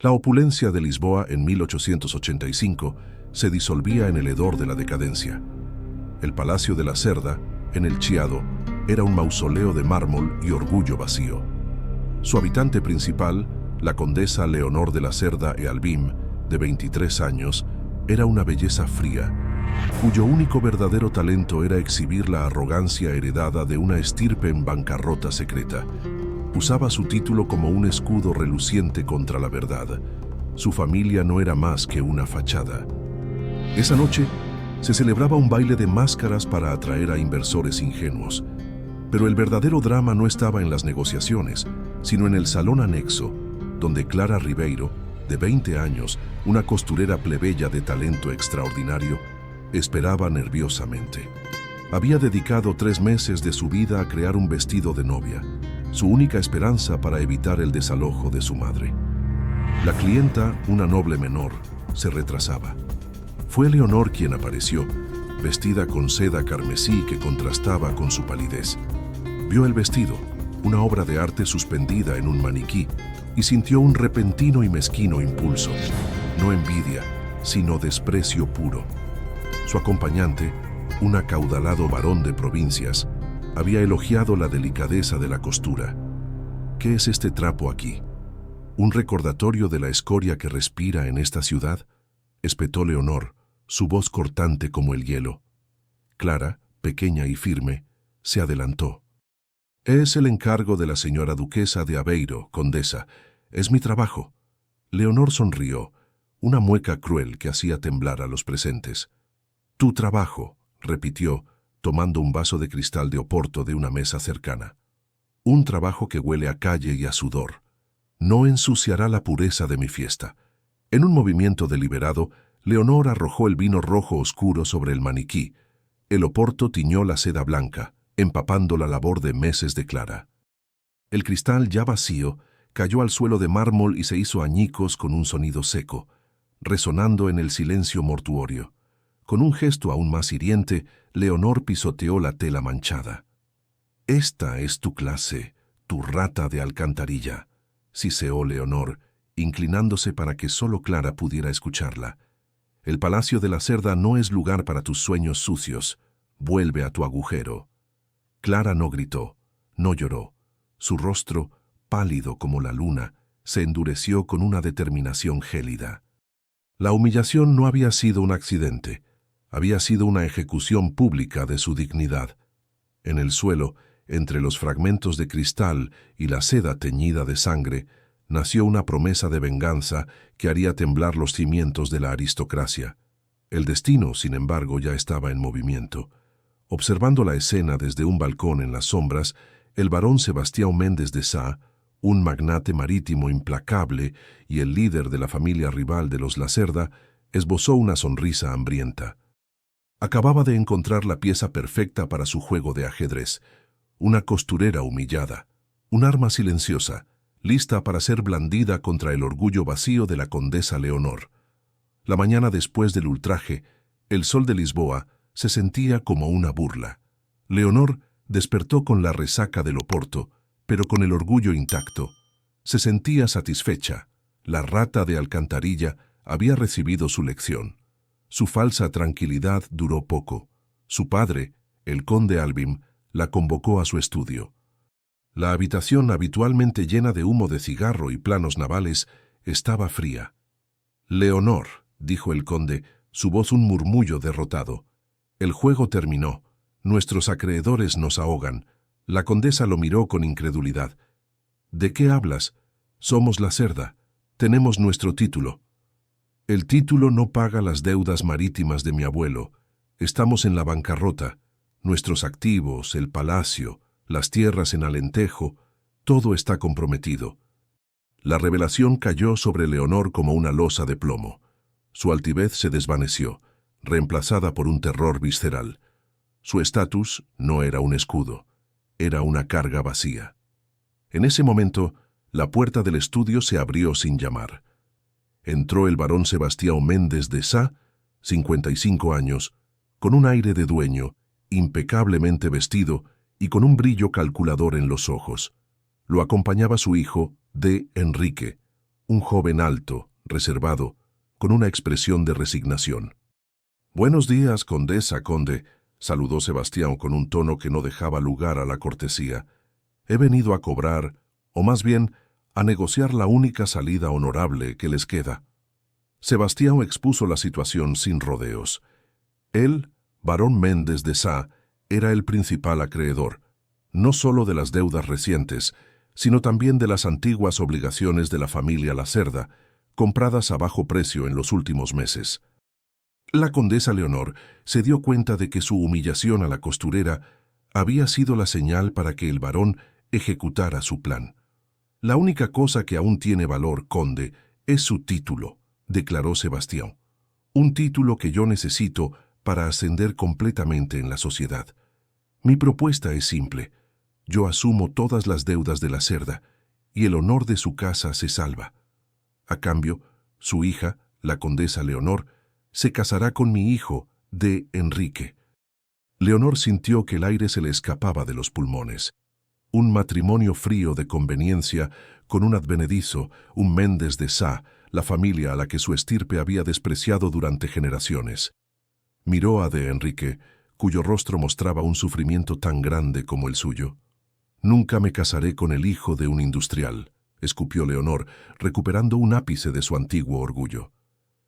La opulencia de Lisboa en 1885 se disolvía en el hedor de la decadencia. El Palacio de la Cerda, en el Chiado, era un mausoleo de mármol y orgullo vacío. Su habitante principal, la condesa Leonor de la Cerda e Albim, de 23 años, era una belleza fría, cuyo único verdadero talento era exhibir la arrogancia heredada de una estirpe en bancarrota secreta. Usaba su título como un escudo reluciente contra la verdad. Su familia no era más que una fachada. Esa noche se celebraba un baile de máscaras para atraer a inversores ingenuos. Pero el verdadero drama no estaba en las negociaciones, sino en el salón anexo, donde Clara Ribeiro, de 20 años, una costurera plebeya de talento extraordinario, esperaba nerviosamente. Había dedicado 3 meses de su vida a crear un vestido de novia, su única esperanza para evitar el desalojo de su madre. La clienta, una noble menor, se retrasaba. Fue Leonor quien apareció, vestida con seda carmesí que contrastaba con su palidez. Vio el vestido, una obra de arte suspendida en un maniquí, y sintió un repentino y mezquino impulso, no envidia, sino desprecio puro. Su acompañante, un acaudalado varón de provincias, había elogiado la delicadeza de la costura. ¿Qué es este trapo aquí? ¿Un recordatorio de la escoria que respira en esta ciudad?, espetó Leonor, su voz cortante como el hielo. Clara, pequeña y firme, se adelantó. «Es el encargo de la señora duquesa de Aveiro, condesa. Es mi trabajo». Leonor sonrió, una mueca cruel que hacía temblar a los presentes. «Tu trabajo», repitió, tomando un vaso de cristal de Oporto de una mesa cercana. «Un trabajo que huele a calle y a sudor. No ensuciará la pureza de mi fiesta». En un movimiento deliberado, Leonor arrojó el vino rojo oscuro sobre el maniquí. El Oporto tiñó la seda blanca, empapando la labor de meses de Clara. El cristal, ya vacío, cayó al suelo de mármol y se hizo añicos con un sonido seco, resonando en el silencio mortuorio. Con un gesto aún más hiriente, Leonor pisoteó la tela manchada. «Esta es tu clase, tu rata de alcantarilla», siseó Leonor, inclinándose para que solo Clara pudiera escucharla. «El Palacio de la Cerda no es lugar para tus sueños sucios. Vuelve a tu agujero». Clara no gritó, no lloró. Su rostro, pálido como la luna, se endureció con una determinación gélida. La humillación no había sido un accidente, había sido una ejecución pública de su dignidad. En el suelo, entre los fragmentos de cristal y la seda teñida de sangre, nació una promesa de venganza que haría temblar los cimientos de la aristocracia. El destino, sin embargo, ya estaba en movimiento. Observando la escena desde un balcón en las sombras, el barón Sebastião Mendes de Sá, un magnate marítimo implacable y el líder de la familia rival de los Lacerda, esbozó una sonrisa hambrienta. Acababa de encontrar la pieza perfecta para su juego de ajedrez, una costurera humillada, un arma silenciosa, lista para ser blandida contra el orgullo vacío de la condesa Leonor. La mañana después del ultraje, el sol de Lisboa se sentía como una burla. Leonor despertó con la resaca del Oporto, pero con el orgullo intacto. Se sentía satisfecha. La rata de alcantarilla había recibido su lección. Su falsa tranquilidad duró poco. Su padre, el conde Albim, la convocó a su estudio. La habitación, habitualmente llena de humo de cigarro y planos navales, estaba fría. «Leonor», dijo el conde, su voz un murmullo derrotado. «El juego terminó. Nuestros acreedores nos ahogan». La condesa lo miró con incredulidad. «¿De qué hablas? Somos la Cerda. Tenemos nuestro título». «El título no paga las deudas marítimas de mi abuelo. Estamos en la bancarrota. Nuestros activos, el palacio, las tierras en Alentejo, todo está comprometido». La revelación cayó sobre Leonor como una losa de plomo. Su altivez se desvaneció, reemplazada por un terror visceral. Su estatus no era un escudo, era una carga vacía. En ese momento, la puerta del estudio se abrió sin llamar. Entró el barón Sebastião Mendes de Sá, 55 años, con un aire de dueño, impecablemente vestido y con un brillo calculador en los ojos. Lo acompañaba su hijo, D. Enrique, un joven alto, reservado, con una expresión de resignación. «Buenos días, condesa, conde», saludó Sebastián con un tono que no dejaba lugar a la cortesía. «He venido a cobrar, o más bien, a negociar la única salida honorable que les queda». Sebastián expuso la situación sin rodeos. Él, barón Méndez de Sá, era el principal acreedor, no solo de las deudas recientes, sino también de las antiguas obligaciones de la familia Lacerda, compradas a bajo precio en los últimos meses. La condesa Leonor se dio cuenta de que su humillación a la costurera había sido la señal para que el barón ejecutara su plan. «La única cosa que aún tiene valor, conde, es su título», declaró Sebastián. «Un título que yo necesito para ascender completamente en la sociedad. Mi propuesta es simple. Yo asumo todas las deudas de la Cerda y el honor de su casa se salva. A cambio, su hija, la condesa Leonor, se casará con mi hijo, de Enrique». Leonor sintió que el aire se le escapaba de los pulmones. Un matrimonio frío de conveniencia con un advenedizo, un Méndez de Sá, la familia a la que su estirpe había despreciado durante generaciones. Miró a de Enrique, cuyo rostro mostraba un sufrimiento tan grande como el suyo. «Nunca me casaré con el hijo de un industrial», escupió Leonor, recuperando un ápice de su antiguo orgullo.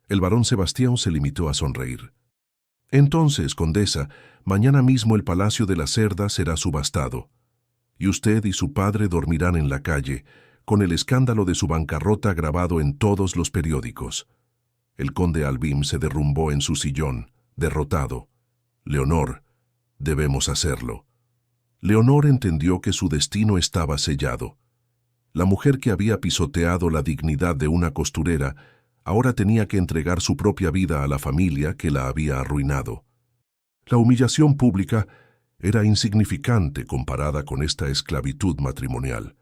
El barón Sebastián se limitó a sonreír. «Entonces, condesa, mañana mismo el Palacio de la Cerda será subastado, y usted y su padre dormirán en la calle, con el escándalo de su bancarrota grabado en todos los periódicos». El conde Albim se derrumbó en su sillón, derrotado. «Leonor, debemos hacerlo». Leonor entendió que su destino estaba sellado. La mujer que había pisoteado la dignidad de una costurera ahora tenía que entregar su propia vida a la familia que la había arruinado. La humillación pública era insignificante comparada con esta esclavitud matrimonial.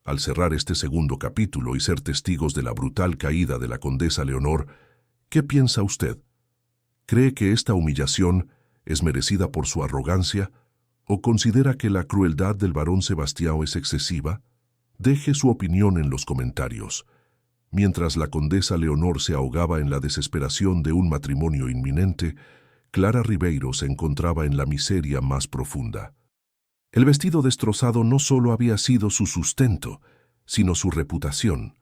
Al cerrar este segundo capítulo y ser testigos de la brutal caída de la condesa Leonor, ¿qué piensa usted? ¿Cree que esta humillación es merecida por su arrogancia o considera que la crueldad del barón Sebastián es excesiva? Deje su opinión en los comentarios. Mientras la condesa Leonor se ahogaba en la desesperación de un matrimonio inminente, Clara Ribeiro se encontraba en la miseria más profunda. El vestido destrozado no solo había sido su sustento, sino su reputación.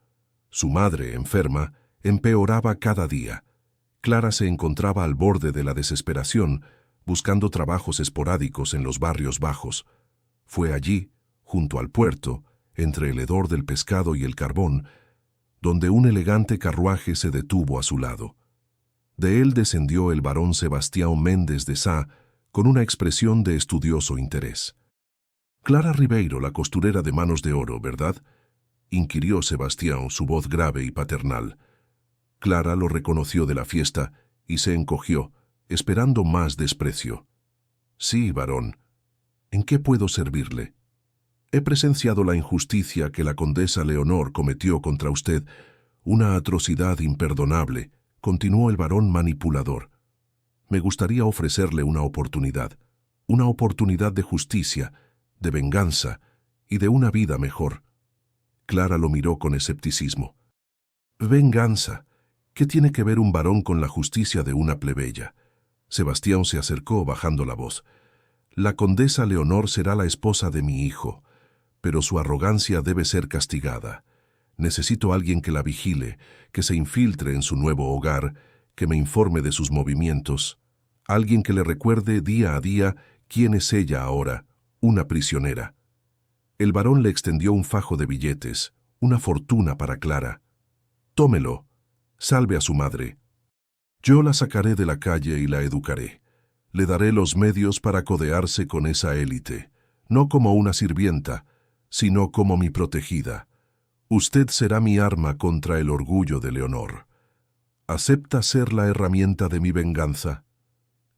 Su madre, enferma, empeoraba cada día. Clara se encontraba al borde de la desesperación, buscando trabajos esporádicos en los barrios bajos. Fue allí, junto al puerto, entre el hedor del pescado y el carbón, donde un elegante carruaje se detuvo a su lado. De él descendió el barón Sebastián Méndez de Sá con una expresión de estudioso interés. «Clara Ribeiro, la costurera de manos de oro, ¿verdad?», inquirió Sebastián, su voz grave y paternal. Clara lo reconoció de la fiesta y se encogió, esperando más desprecio. «Sí, barón. ¿En qué puedo servirle? He presenciado la injusticia que la condesa Leonor cometió contra usted, una atrocidad imperdonable», continuó el barón manipulador. «Me gustaría ofrecerle una oportunidad de justicia, de venganza y de una vida mejor». Clara lo miró con escepticismo. «¿Venganza? ¿Qué tiene que ver un varón con la justicia de una plebeya?». Sebastián se acercó bajando la voz. «La condesa Leonor será la esposa de mi hijo, pero su arrogancia debe ser castigada. Necesito a alguien que la vigile, que se infiltre en su nuevo hogar, que me informe de sus movimientos, alguien que le recuerde día a día quién es ella ahora, una prisionera». El barón le extendió un fajo de billetes, una fortuna para Clara. «Tómelo, salve a su madre. Yo la sacaré de la calle y la educaré. Le daré los medios para codearse con esa élite, no como una sirvienta, sino como mi protegida. Usted será mi arma contra el orgullo de Leonor. ¿Acepta ser la herramienta de mi venganza?».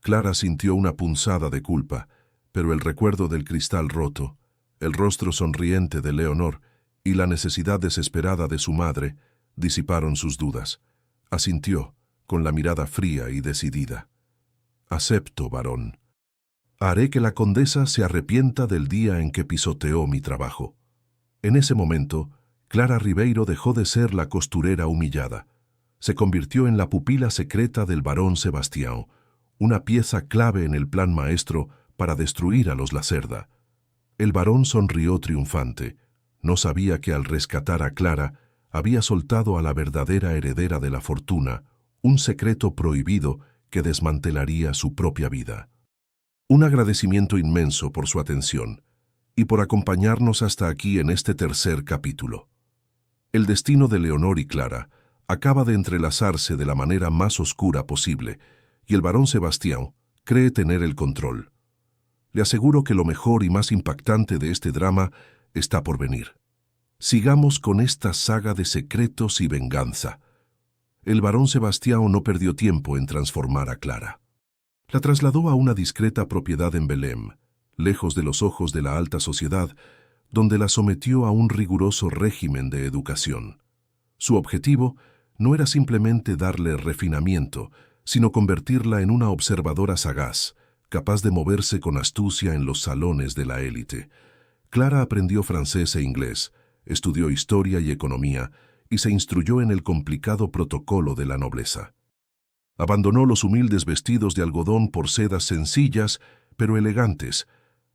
Clara sintió una punzada de culpa, pero el recuerdo del cristal roto, el rostro sonriente de Leonor y la necesidad desesperada de su madre disiparon sus dudas. Asintió, con la mirada fría y decidida. «Acepto, barón. Haré que la condesa se arrepienta del día en que pisoteó mi trabajo». En ese momento, Clara Ribeiro dejó de ser la costurera humillada. Se convirtió en la pupila secreta del barón Sebastião, una pieza clave en el plan maestro para destruir a los Lacerda. El barón sonrió triunfante. No sabía que al rescatar a Clara, había soltado a la verdadera heredera de la fortuna, un secreto prohibido que desmantelaría su propia vida. Un agradecimiento inmenso por su atención y por acompañarnos hasta aquí en este tercer capítulo. El destino de Leonor y Clara acaba de entrelazarse de la manera más oscura posible y el barón Sebastião cree tener el control. Le aseguro que lo mejor y más impactante de este drama está por venir. Sigamos con esta saga de secretos y venganza. El barón Sebastião no perdió tiempo en transformar a Clara. La trasladó a una discreta propiedad en Belém, lejos de los ojos de la alta sociedad, donde la sometió a un riguroso régimen de educación. Su objetivo no era simplemente darle refinamiento, sino convertirla en una observadora sagaz, capaz de moverse con astucia en los salones de la élite. Clara aprendió francés e inglés, estudió historia y economía, y se instruyó en el complicado protocolo de la nobleza. Abandonó los humildes vestidos de algodón por sedas sencillas, pero elegantes,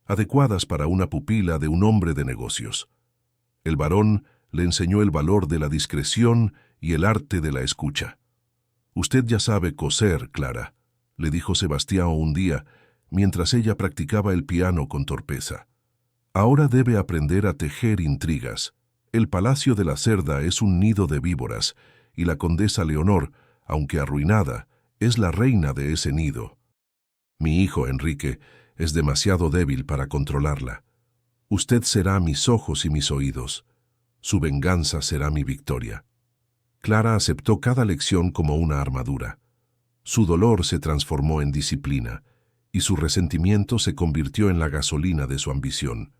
adecuadas para una pupila de un hombre de negocios. El barón le enseñó el valor de la discreción y el arte de la escucha. «Usted ya sabe coser, Clara», le dijo Sebastião un día, mientras ella practicaba el piano con torpeza. «Ahora debe aprender a tejer intrigas. El Palacio de la Cerda es un nido de víboras, y la condesa Leonor, aunque arruinada, es la reina de ese nido. Mi hijo, Enrique, es demasiado débil para controlarla. Usted será mis ojos y mis oídos. Su venganza será mi victoria». Clara aceptó cada lección como una armadura. Su dolor se transformó en disciplina, y su resentimiento se convirtió en la gasolina de su ambición.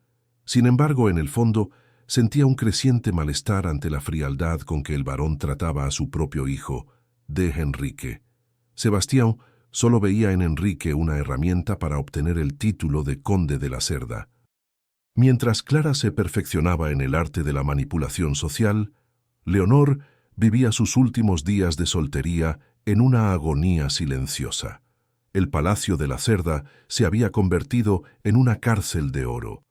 Sin embargo, en el fondo, sentía un creciente malestar ante la frialdad con que el barón trataba a su propio hijo, de Enrique. Sebastião solo veía en Enrique una herramienta para obtener el título de conde de la Cerda. Mientras Clara se perfeccionaba en el arte de la manipulación social, Leonor vivía sus últimos días de soltería en una agonía silenciosa. El Palacio de la Cerda se había convertido en una cárcel de oro.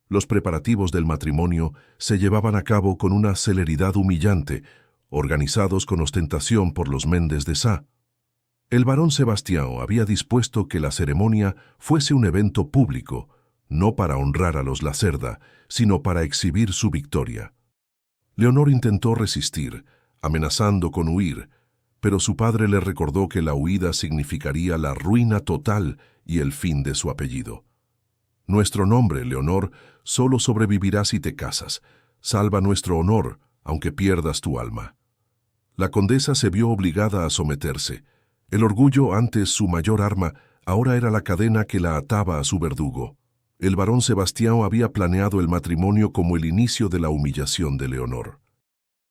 Los preparativos del matrimonio se llevaban a cabo con una celeridad humillante, organizados con ostentación por los Mendes de Sá. El barón Sebastião había dispuesto que la ceremonia fuese un evento público, no para honrar a los Lacerda, sino para exhibir su victoria. Leonor intentó resistir, amenazando con huir, pero su padre le recordó que la huida significaría la ruina total y el fin de su apellido. «Nuestro nombre, Leonor, solo sobrevivirá si te casas. Salva nuestro honor, aunque pierdas tu alma». La condesa se vio obligada a someterse. El orgullo, antes su mayor arma, ahora era la cadena que la ataba a su verdugo. El barón Sebastião había planeado el matrimonio como el inicio de la humillación de Leonor.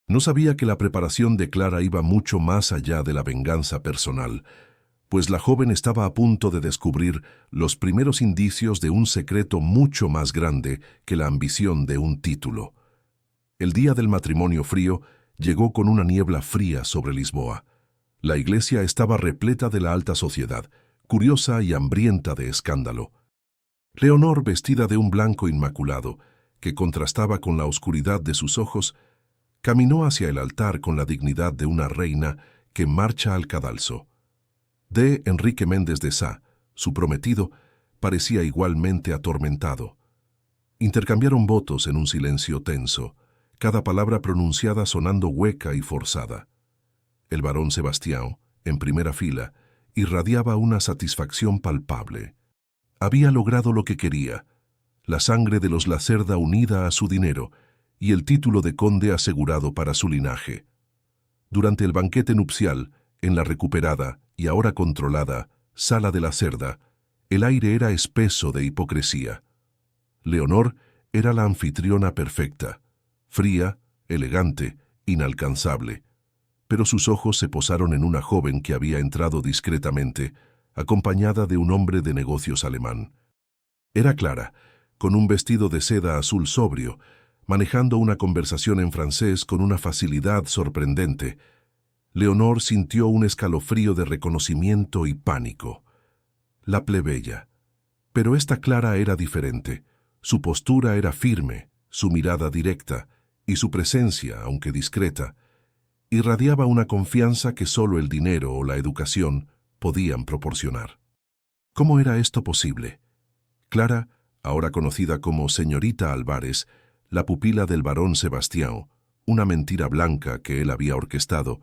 No sabía que la preparación de Clara iba mucho más allá de la venganza personal, pues la joven estaba a punto de descubrir los primeros indicios de un secreto mucho más grande que la ambición de un título. El día del matrimonio frío llegó con una niebla fría sobre Lisboa. La iglesia estaba repleta de la alta sociedad, curiosa y hambrienta de escándalo. Leonor, vestida de un blanco inmaculado, que contrastaba con la oscuridad de sus ojos, caminó hacia el altar con la dignidad de una reina que marcha al cadalso. D. Enrique Mendes de Sá, su prometido, parecía igualmente atormentado. Intercambiaron votos en un silencio tenso, cada palabra pronunciada sonando hueca y forzada. El barón Sebastião, en primera fila, irradiaba una satisfacción palpable. Había logrado lo que quería, la sangre de los Lacerda unida a su dinero, y el título de conde asegurado para su linaje. Durante el banquete nupcial, en la recuperada y ahora controlada Sala de la Cerda, el aire era espeso de hipocresía. Leonor era la anfitriona perfecta, fría, elegante, inalcanzable, pero sus ojos se posaron en una joven que había entrado discretamente, acompañada de un hombre de negocios alemán. Era Clara, con un vestido de seda azul sobrio, manejando una conversación en francés con una facilidad sorprendente. Leonor sintió un escalofrío de reconocimiento y pánico. La plebeya. Pero esta Clara era diferente. Su postura era firme, su mirada directa, y su presencia, aunque discreta, irradiaba una confianza que solo el dinero o la educación podían proporcionar. ¿Cómo era esto posible? Clara, ahora conocida como señorita Álvarez, la pupila del barón Sebastião, una mentira blanca que él había orquestado,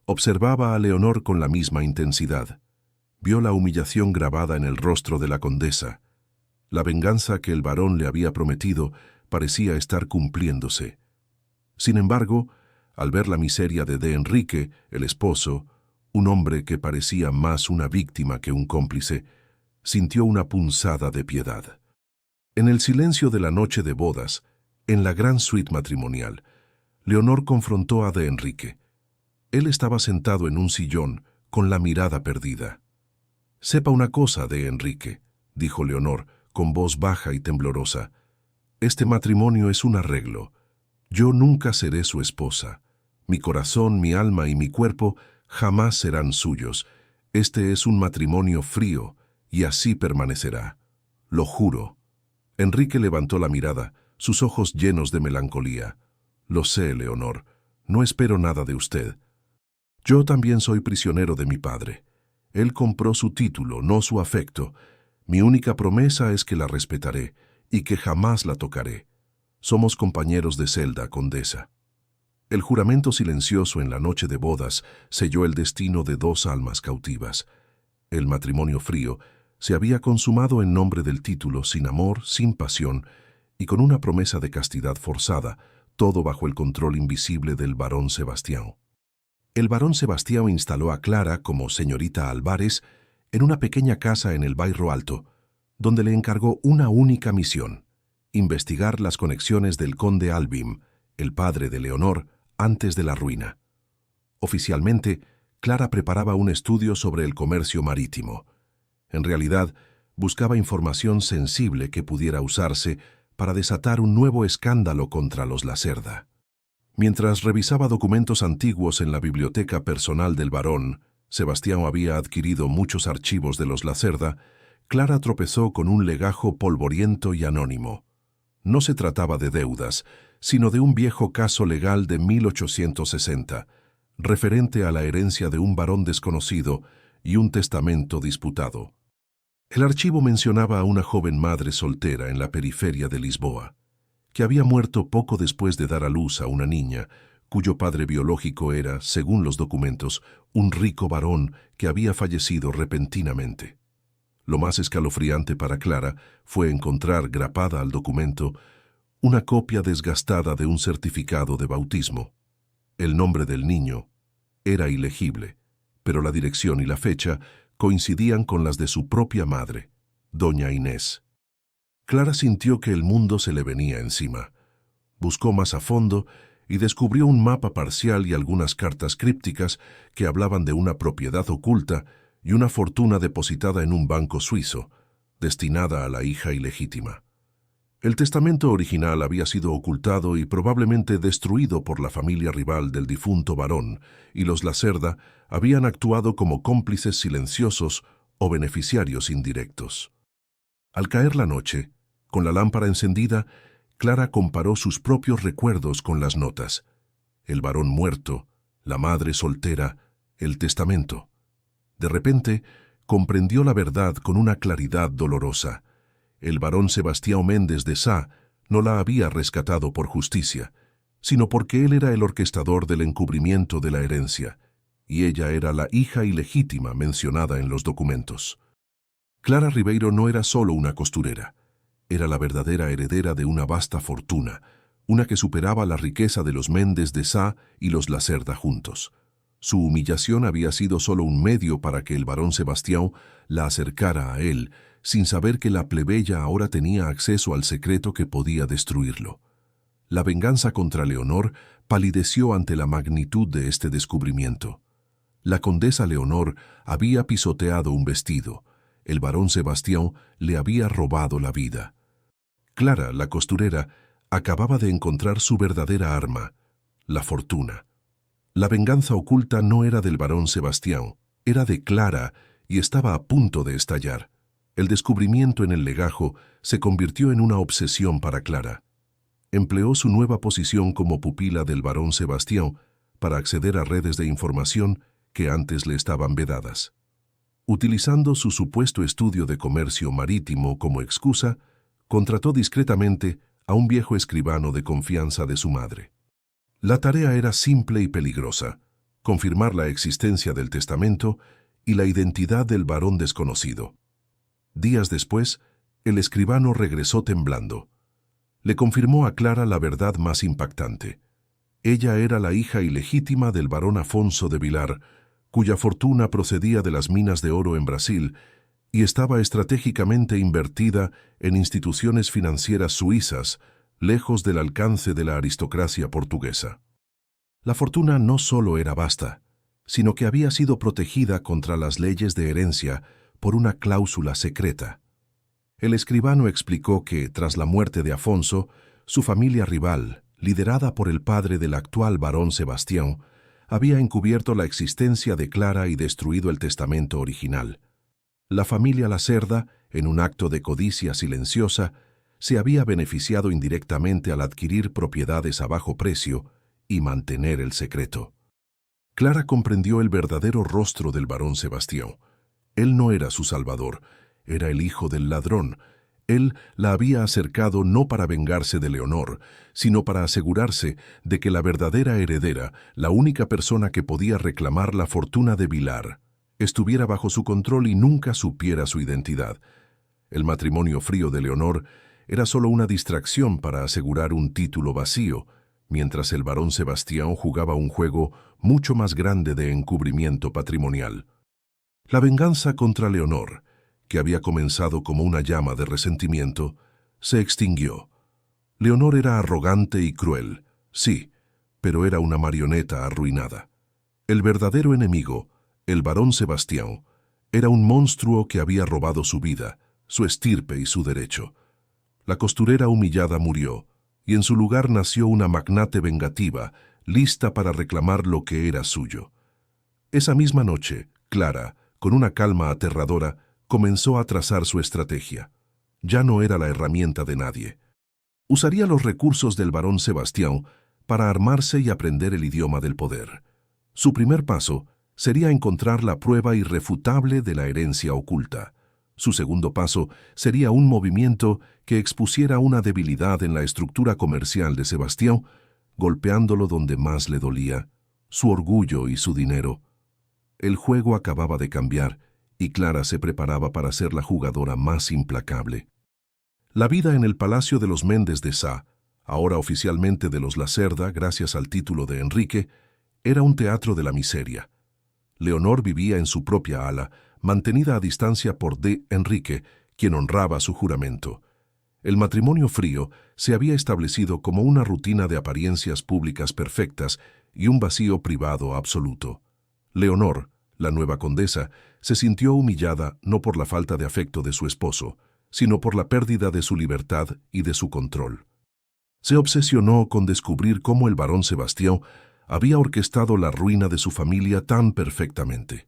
observaba a Leonor con la misma intensidad. Vio la humillación grabada en el rostro de la condesa. La venganza que el barón le había prometido parecía estar cumpliéndose. Sin embargo, al ver la miseria de Enrique, el esposo, un hombre que parecía más una víctima que un cómplice, sintió una punzada de piedad. En el silencio de la noche de bodas, en la gran suite matrimonial, Leonor confrontó a Enrique. Él estaba sentado en un sillón, con la mirada perdida. «Sepa una cosa, Enrique», dijo Leonor, con voz baja y temblorosa. «Este matrimonio es un arreglo. Yo nunca seré su esposa. Mi corazón, mi alma y mi cuerpo jamás serán suyos. Este es un matrimonio frío, y así permanecerá. Lo juro». Enrique levantó la mirada, sus ojos llenos de melancolía. «Lo sé, Leonor. No espero nada de usted. Yo también soy prisionero de mi padre. Él compró su título, no su afecto. Mi única promesa es que la respetaré y que jamás la tocaré. Somos compañeros de celda, condesa». El juramento silencioso en la noche de bodas selló el destino de dos almas cautivas. El matrimonio frío se había consumado en nombre del título, sin amor, sin pasión, y con una promesa de castidad forzada, todo bajo el control invisible del barón Sebastião. El barón Sebastião instaló a Clara como señorita Álvarez en una pequeña casa en el Bairro Alto, donde le encargó una única misión: investigar las conexiones del conde Albim, el padre de Leonor, antes de la ruina. Oficialmente, Clara preparaba un estudio sobre el comercio marítimo. En realidad, buscaba información sensible que pudiera usarse para desatar un nuevo escándalo contra los Lacerda. Mientras revisaba documentos antiguos en la biblioteca personal del barón, Sebastião había adquirido muchos archivos de los Lacerda. Clara tropezó con un legajo polvoriento y anónimo. No se trataba de deudas, sino de un viejo caso legal de 1860, referente a la herencia de un varón desconocido y un testamento disputado. El archivo mencionaba a una joven madre soltera en la periferia de Lisboa, que había muerto poco después de dar a luz a una niña, cuyo padre biológico era, según los documentos, un rico varón que había fallecido repentinamente. Lo más escalofriante para Clara fue encontrar grapada al documento una copia desgastada de un certificado de bautismo. El nombre del niño era ilegible, pero la dirección y la fecha coincidían con las de su propia madre, doña Inés. Clara sintió que el mundo se le venía encima. Buscó más a fondo y descubrió un mapa parcial y algunas cartas crípticas que hablaban de una propiedad oculta y una fortuna depositada en un banco suizo, destinada a la hija ilegítima. El testamento original había sido ocultado y probablemente destruido por la familia rival del difunto varón, y los Lacerda habían actuado como cómplices silenciosos o beneficiarios indirectos. Al caer la noche, con la lámpara encendida, Clara comparó sus propios recuerdos con las notas: el varón muerto, la madre soltera, el testamento. De repente, comprendió la verdad con una claridad dolorosa. El barón Sebastião Méndez de Sá no la había rescatado por justicia, sino porque él era el orquestador del encubrimiento de la herencia, y ella era la hija ilegítima mencionada en los documentos. Clara Ribeiro no era solo una costurera, era la verdadera heredera de una vasta fortuna, una que superaba la riqueza de los Méndez de Sá y los Lacerda juntos. Su humillación había sido solo un medio para que el barón Sebastião la acercara a él, sin saber que la plebeya ahora tenía acceso al secreto que podía destruirlo. La venganza contra Leonor palideció ante la magnitud de este descubrimiento. La condesa Leonor había pisoteado un vestido. El barón Sebastião le había robado la vida. Clara, la costurera, acababa de encontrar su verdadera arma, la fortuna. La venganza oculta no era del barón Sebastián, era de Clara y estaba a punto de estallar. El descubrimiento en el legajo se convirtió en una obsesión para Clara. Empleó su nueva posición como pupila del barón Sebastián para acceder a redes de información que antes le estaban vedadas. Utilizando su supuesto estudio de comercio marítimo como excusa, contrató discretamente a un viejo escribano de confianza de su madre. La tarea era simple y peligrosa: confirmar la existencia del testamento y la identidad del varón desconocido. Días después, el escribano regresó temblando. Le confirmó a Clara la verdad más impactante. Ella era la hija ilegítima del barón Afonso de Vilar, cuya fortuna procedía de las minas de oro en Brasil y estaba estratégicamente invertida en instituciones financieras suizas, lejos del alcance de la aristocracia portuguesa. La fortuna no solo era vasta, sino que había sido protegida contra las leyes de herencia por una cláusula secreta. El escribano explicó que, tras la muerte de Afonso, su familia rival, liderada por el padre del actual barón Sebastián, había encubierto la existencia de Clara y destruido el testamento original. La familia Lacerda, en un acto de codicia silenciosa, se había beneficiado indirectamente al adquirir propiedades a bajo precio y mantener el secreto. Clara comprendió el verdadero rostro del barón Sebastián. Él no era su salvador, era el hijo del ladrón. Él la había acercado no para vengarse de Leonor, sino para asegurarse de que la verdadera heredera, la única persona que podía reclamar la fortuna de Vilar, estuviera bajo su control y nunca supiera su identidad. El matrimonio frío de Leonor era solo una distracción para asegurar un título vacío, mientras el barón Sebastián jugaba un juego mucho más grande de encubrimiento patrimonial. La venganza contra Leonor, que había comenzado como una llama de resentimiento, se extinguió. Leonor era arrogante y cruel, sí, pero era una marioneta arruinada. El verdadero enemigo, el barón Sebastián, era un monstruo que había robado su vida, su estirpe y su derecho. La costurera humillada murió, y en su lugar nació una magnate vengativa, lista para reclamar lo que era suyo. Esa misma noche, Clara, con una calma aterradora, comenzó a trazar su estrategia. Ya no era la herramienta de nadie. Usaría los recursos del barón Sebastián para armarse y aprender el idioma del poder. Su primer paso sería encontrar la prueba irrefutable de la herencia oculta. Su segundo paso sería un movimiento que expusiera una debilidad en la estructura comercial de Sebastián, golpeándolo donde más le dolía, su orgullo y su dinero. El juego acababa de cambiar, y Clara se preparaba para ser la jugadora más implacable. La vida en el palacio de los Méndez de Sá, ahora oficialmente de los Lacerda gracias al título de Enrique, era un teatro de la miseria. Leonor vivía en su propia ala, mantenida a distancia por D. Enrique, quien honraba su juramento. El matrimonio frío se había establecido como una rutina de apariencias públicas perfectas y un vacío privado absoluto. Leonor, la nueva condesa, se sintió humillada no por la falta de afecto de su esposo, sino por la pérdida de su libertad y de su control. Se obsesionó con descubrir cómo el barón Sebastián había orquestado la ruina de su familia tan perfectamente.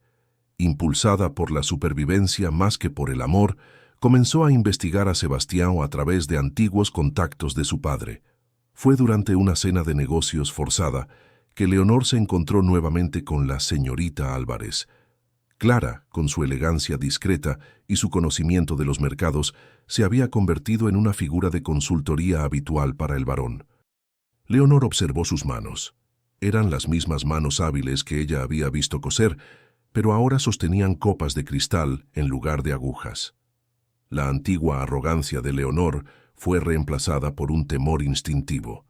Impulsada por la supervivencia más que por el amor, comenzó a investigar a Sebastián a través de antiguos contactos de su padre. Fue durante una cena de negocios forzada que Leonor se encontró nuevamente con la señorita Álvarez. Clara, con su elegancia discreta y su conocimiento de los mercados, se había convertido en una figura de consultoría habitual para el barón. Leonor observó sus manos. Eran las mismas manos hábiles que ella había visto coser, pero ahora sostenían copas de cristal en lugar de agujas. La antigua arrogancia de Leonor fue reemplazada por un temor instintivo.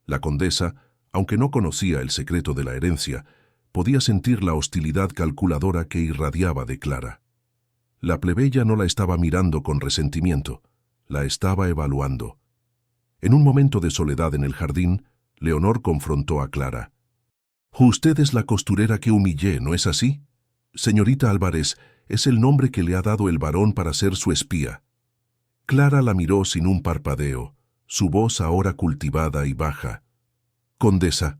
La condesa, aunque no conocía el secreto de la herencia, podía sentir la hostilidad calculadora que irradiaba de Clara. La plebeya no la estaba mirando con resentimiento, la estaba evaluando. En un momento de soledad en el jardín, Leonor confrontó a Clara. «Usted es la costurera que humillé, ¿no es así? Señorita Álvarez, es el nombre que le ha dado el barón para ser su espía». Clara la miró sin un parpadeo. su voz ahora cultivada y baja. «Condesa,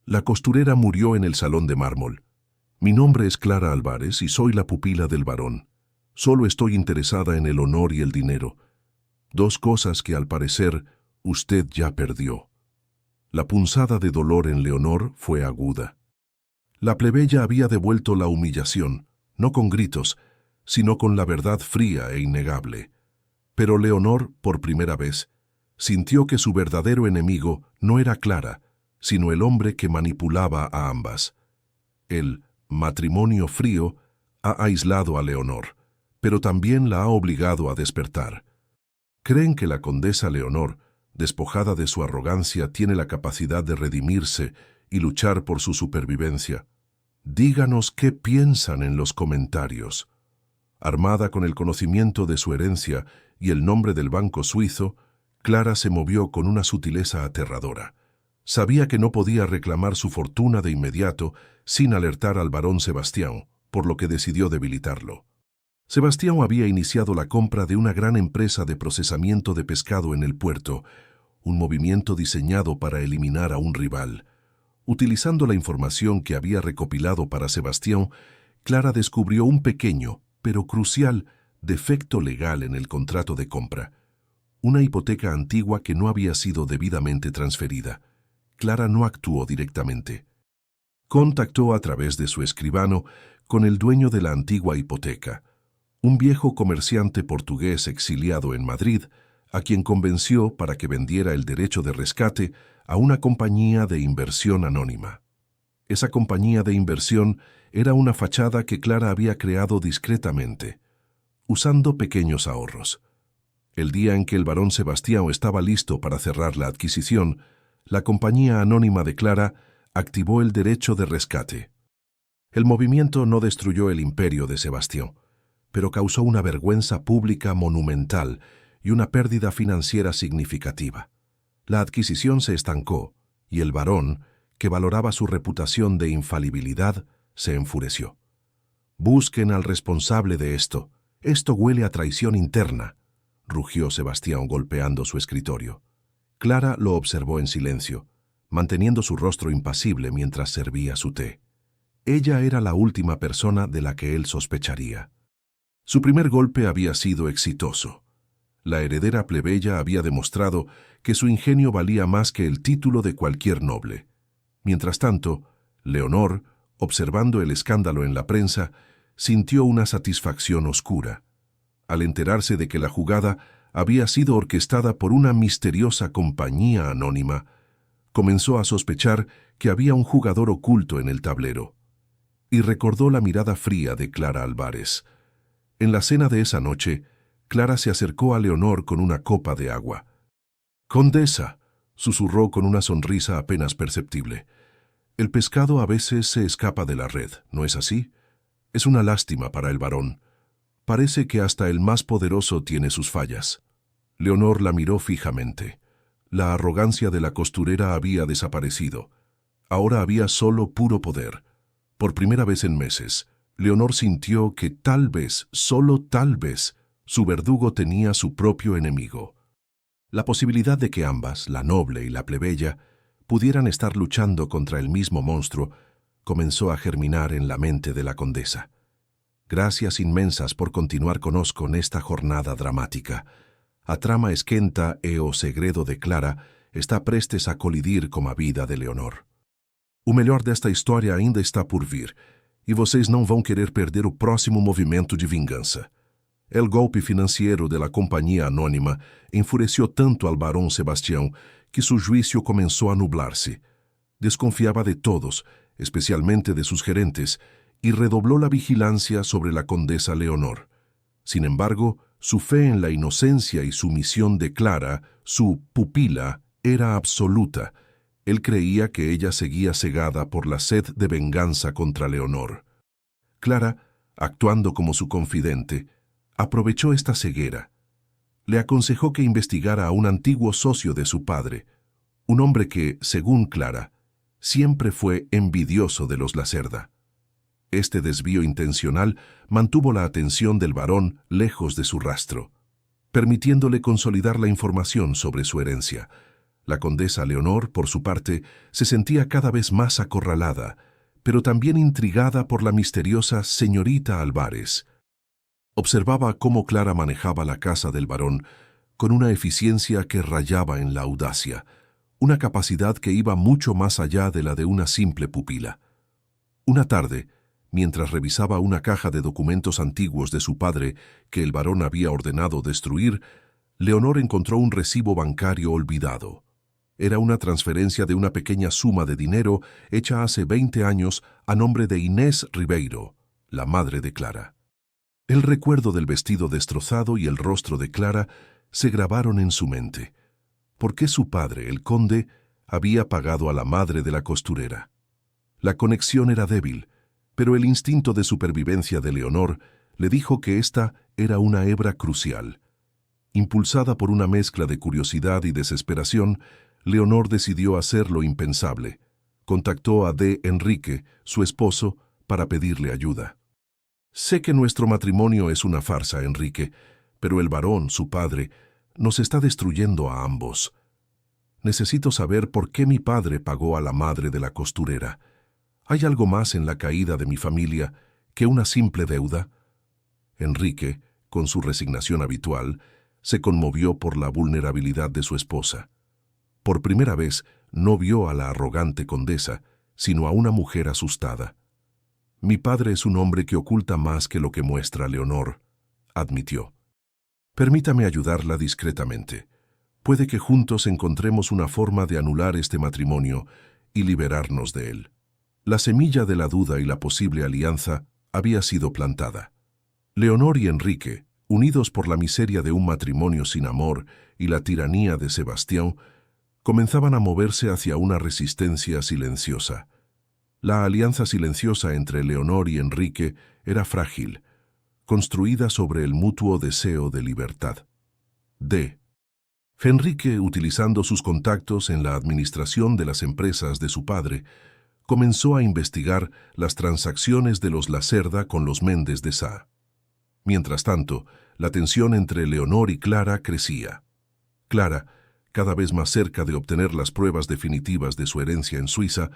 la costurera murió en el salón de mármol. Mi nombre es Clara Álvarez y soy la pupila del barón. Solo estoy interesada en el honor y el dinero. Dos cosas que al parecer usted ya perdió». La punzada de dolor en Leonor fue aguda. La plebeya había devuelto la humillación, no con gritos, sino con la verdad fría e innegable. Pero Leonor, por primera vez, sintió que su verdadero enemigo no era Clara, sino el hombre que manipulaba a ambas. El matrimonio frío ha aislado a Leonor, pero también la ha obligado a despertar. Creen que la condesa Leonor, despojada de su arrogancia, tiene la capacidad de redimirse y luchar por su supervivencia. Díganos qué piensan en los comentarios. Armada con el conocimiento de su herencia y el nombre del banco suizo, Clara se movió con una sutileza aterradora. Sabía que no podía reclamar su fortuna de inmediato sin alertar al barón Sebastián, por lo que decidió debilitarlo. Sebastián había iniciado la compra de una gran empresa de procesamiento de pescado en el puerto, un movimiento diseñado para eliminar a un rival. Utilizando la información que había recopilado para Sebastián, Clara descubrió un pequeño, pero crucial, defecto legal en el contrato de compra. Una hipoteca antigua que no había sido debidamente transferida. Clara no actuó directamente. Contactó a través de su escribano con el dueño de la antigua hipoteca, un viejo comerciante portugués exiliado en Madrid, a quien convenció para que vendiera el derecho de rescate a una compañía de inversión anónima. Esa compañía de inversión era una fachada que Clara había creado discretamente, usando pequeños ahorros. El día en que el barón Sebastián estaba listo para cerrar la adquisición, la compañía anónima de Clara activó el derecho de rescate. El movimiento no destruyó el imperio de Sebastián, pero causó una vergüenza pública monumental y una pérdida financiera significativa. La adquisición se estancó y el barón, que valoraba su reputación de infalibilidad, se enfureció. «Busquen al responsable de esto. Esto huele a traición interna», rugió Sebastián golpeando su escritorio. Clara lo observó en silencio, manteniendo su rostro impasible mientras servía su té. Ella era la última persona de la que él sospecharía. Su primer golpe había sido exitoso. La heredera plebeya había demostrado que su ingenio valía más que el título de cualquier noble. Mientras tanto, Leonor, observando el escándalo en la prensa, sintió una satisfacción oscura. Al enterarse de que la jugada había sido orquestada por una misteriosa compañía anónima, comenzó a sospechar que había un jugador oculto en el tablero. Y recordó la mirada fría de Clara Álvarez. En la cena de esa noche, Clara se acercó a Leonor con una copa de agua. «Condesa», susurró con una sonrisa apenas perceptible. «El pescado a veces se escapa de la red, ¿no es así? Es una lástima para el barón. Parece que hasta el más poderoso tiene sus fallas». Leonor la miró fijamente. La arrogancia de la costurera había desaparecido. Ahora había solo puro poder. Por primera vez en meses, Leonor sintió que tal vez, solo tal vez, su verdugo tenía su propio enemigo. La posibilidad de que ambas, la noble y la plebeya, pudieran estar luchando contra el mismo monstruo, comenzó a germinar en la mente de la condesa. «Gracias inmensas por continuar conosco nesta jornada dramática. A trama esquenta e o segredo de Clara está prestes a colidir com a vida de Leonor. O melhor desta história ainda está por vir, e vocês não vão querer perder o próximo movimento de vingança. El golpe financiero de la compañía anónima enfureció tanto al barón Sebastián que su juicio comenzó a nublarse. Desconfiaba de todos, especialmente de sus gerentes, y redobló la vigilancia sobre la condesa Leonor. Sin embargo, su fe en la inocencia y sumisión de Clara, su pupila, era absoluta. Él creía que ella seguía cegada por la sed de venganza contra Leonor. Clara, actuando como su confidente, aprovechó esta ceguera. Le aconsejó que investigara a un antiguo socio de su padre, un hombre que, según Clara, siempre fue envidioso de los Lacerda. Este desvío intencional mantuvo la atención del barón lejos de su rastro. permitiéndole consolidar la información sobre su herencia. La condesa Leonor, por su parte, se sentía cada vez más acorralada, pero también intrigada por la misteriosa señorita Álvarez. Observaba cómo Clara manejaba la casa del barón con una eficiencia que rayaba en la audacia, una capacidad que iba mucho más allá de la de una simple pupila. Una tarde, mientras revisaba una caja de documentos antiguos de su padre que el barón había ordenado destruir, Leonor encontró un recibo bancario olvidado. Era una transferencia de una pequeña suma de dinero hecha hace 20 años a nombre de Inés Ribeiro, la madre de Clara. El recuerdo del vestido destrozado y el rostro de Clara se grabaron en su mente. ¿Por qué su padre, el conde, había pagado a la madre de la costurera? La conexión era débil, pero el instinto de supervivencia de Leonor le dijo que esta era una hebra crucial. Impulsada por una mezcla de curiosidad y desesperación, Leonor decidió hacer lo impensable. Contactó a D. Enrique, su esposo, para pedirle ayuda. «Sé que nuestro matrimonio es una farsa, Enrique, pero el varón, su padre, nos está destruyendo a ambos. Necesito saber por qué mi padre pagó a la madre de la costurera. ¿Hay algo más en la caída de mi familia que una simple deuda?» Enrique, con su resignación habitual, se conmovió por la vulnerabilidad de su esposa. Por primera vez no vio a la arrogante condesa, sino a una mujer asustada. «Mi padre es un hombre que oculta más que lo que muestra, Leonor», admitió. «Permítame ayudarla discretamente. Puede que juntos encontremos una forma de anular este matrimonio y liberarnos de él». La semilla de la duda y la posible alianza había sido plantada. Leonor y Enrique, unidos por la miseria de un matrimonio sin amor y la tiranía de Sebastián, comenzaban a moverse hacia una resistencia silenciosa. La alianza silenciosa entre Leonor y Enrique era frágil, construida sobre el mutuo deseo de libertad. D. Enrique, utilizando sus contactos en la administración de las empresas de su padre, comenzó a investigar las transacciones de los Lacerda con los Méndez de Sá. Mientras tanto, la tensión entre Leonor y Clara crecía. Clara, cada vez más cerca de obtener las pruebas definitivas de su herencia en Suiza,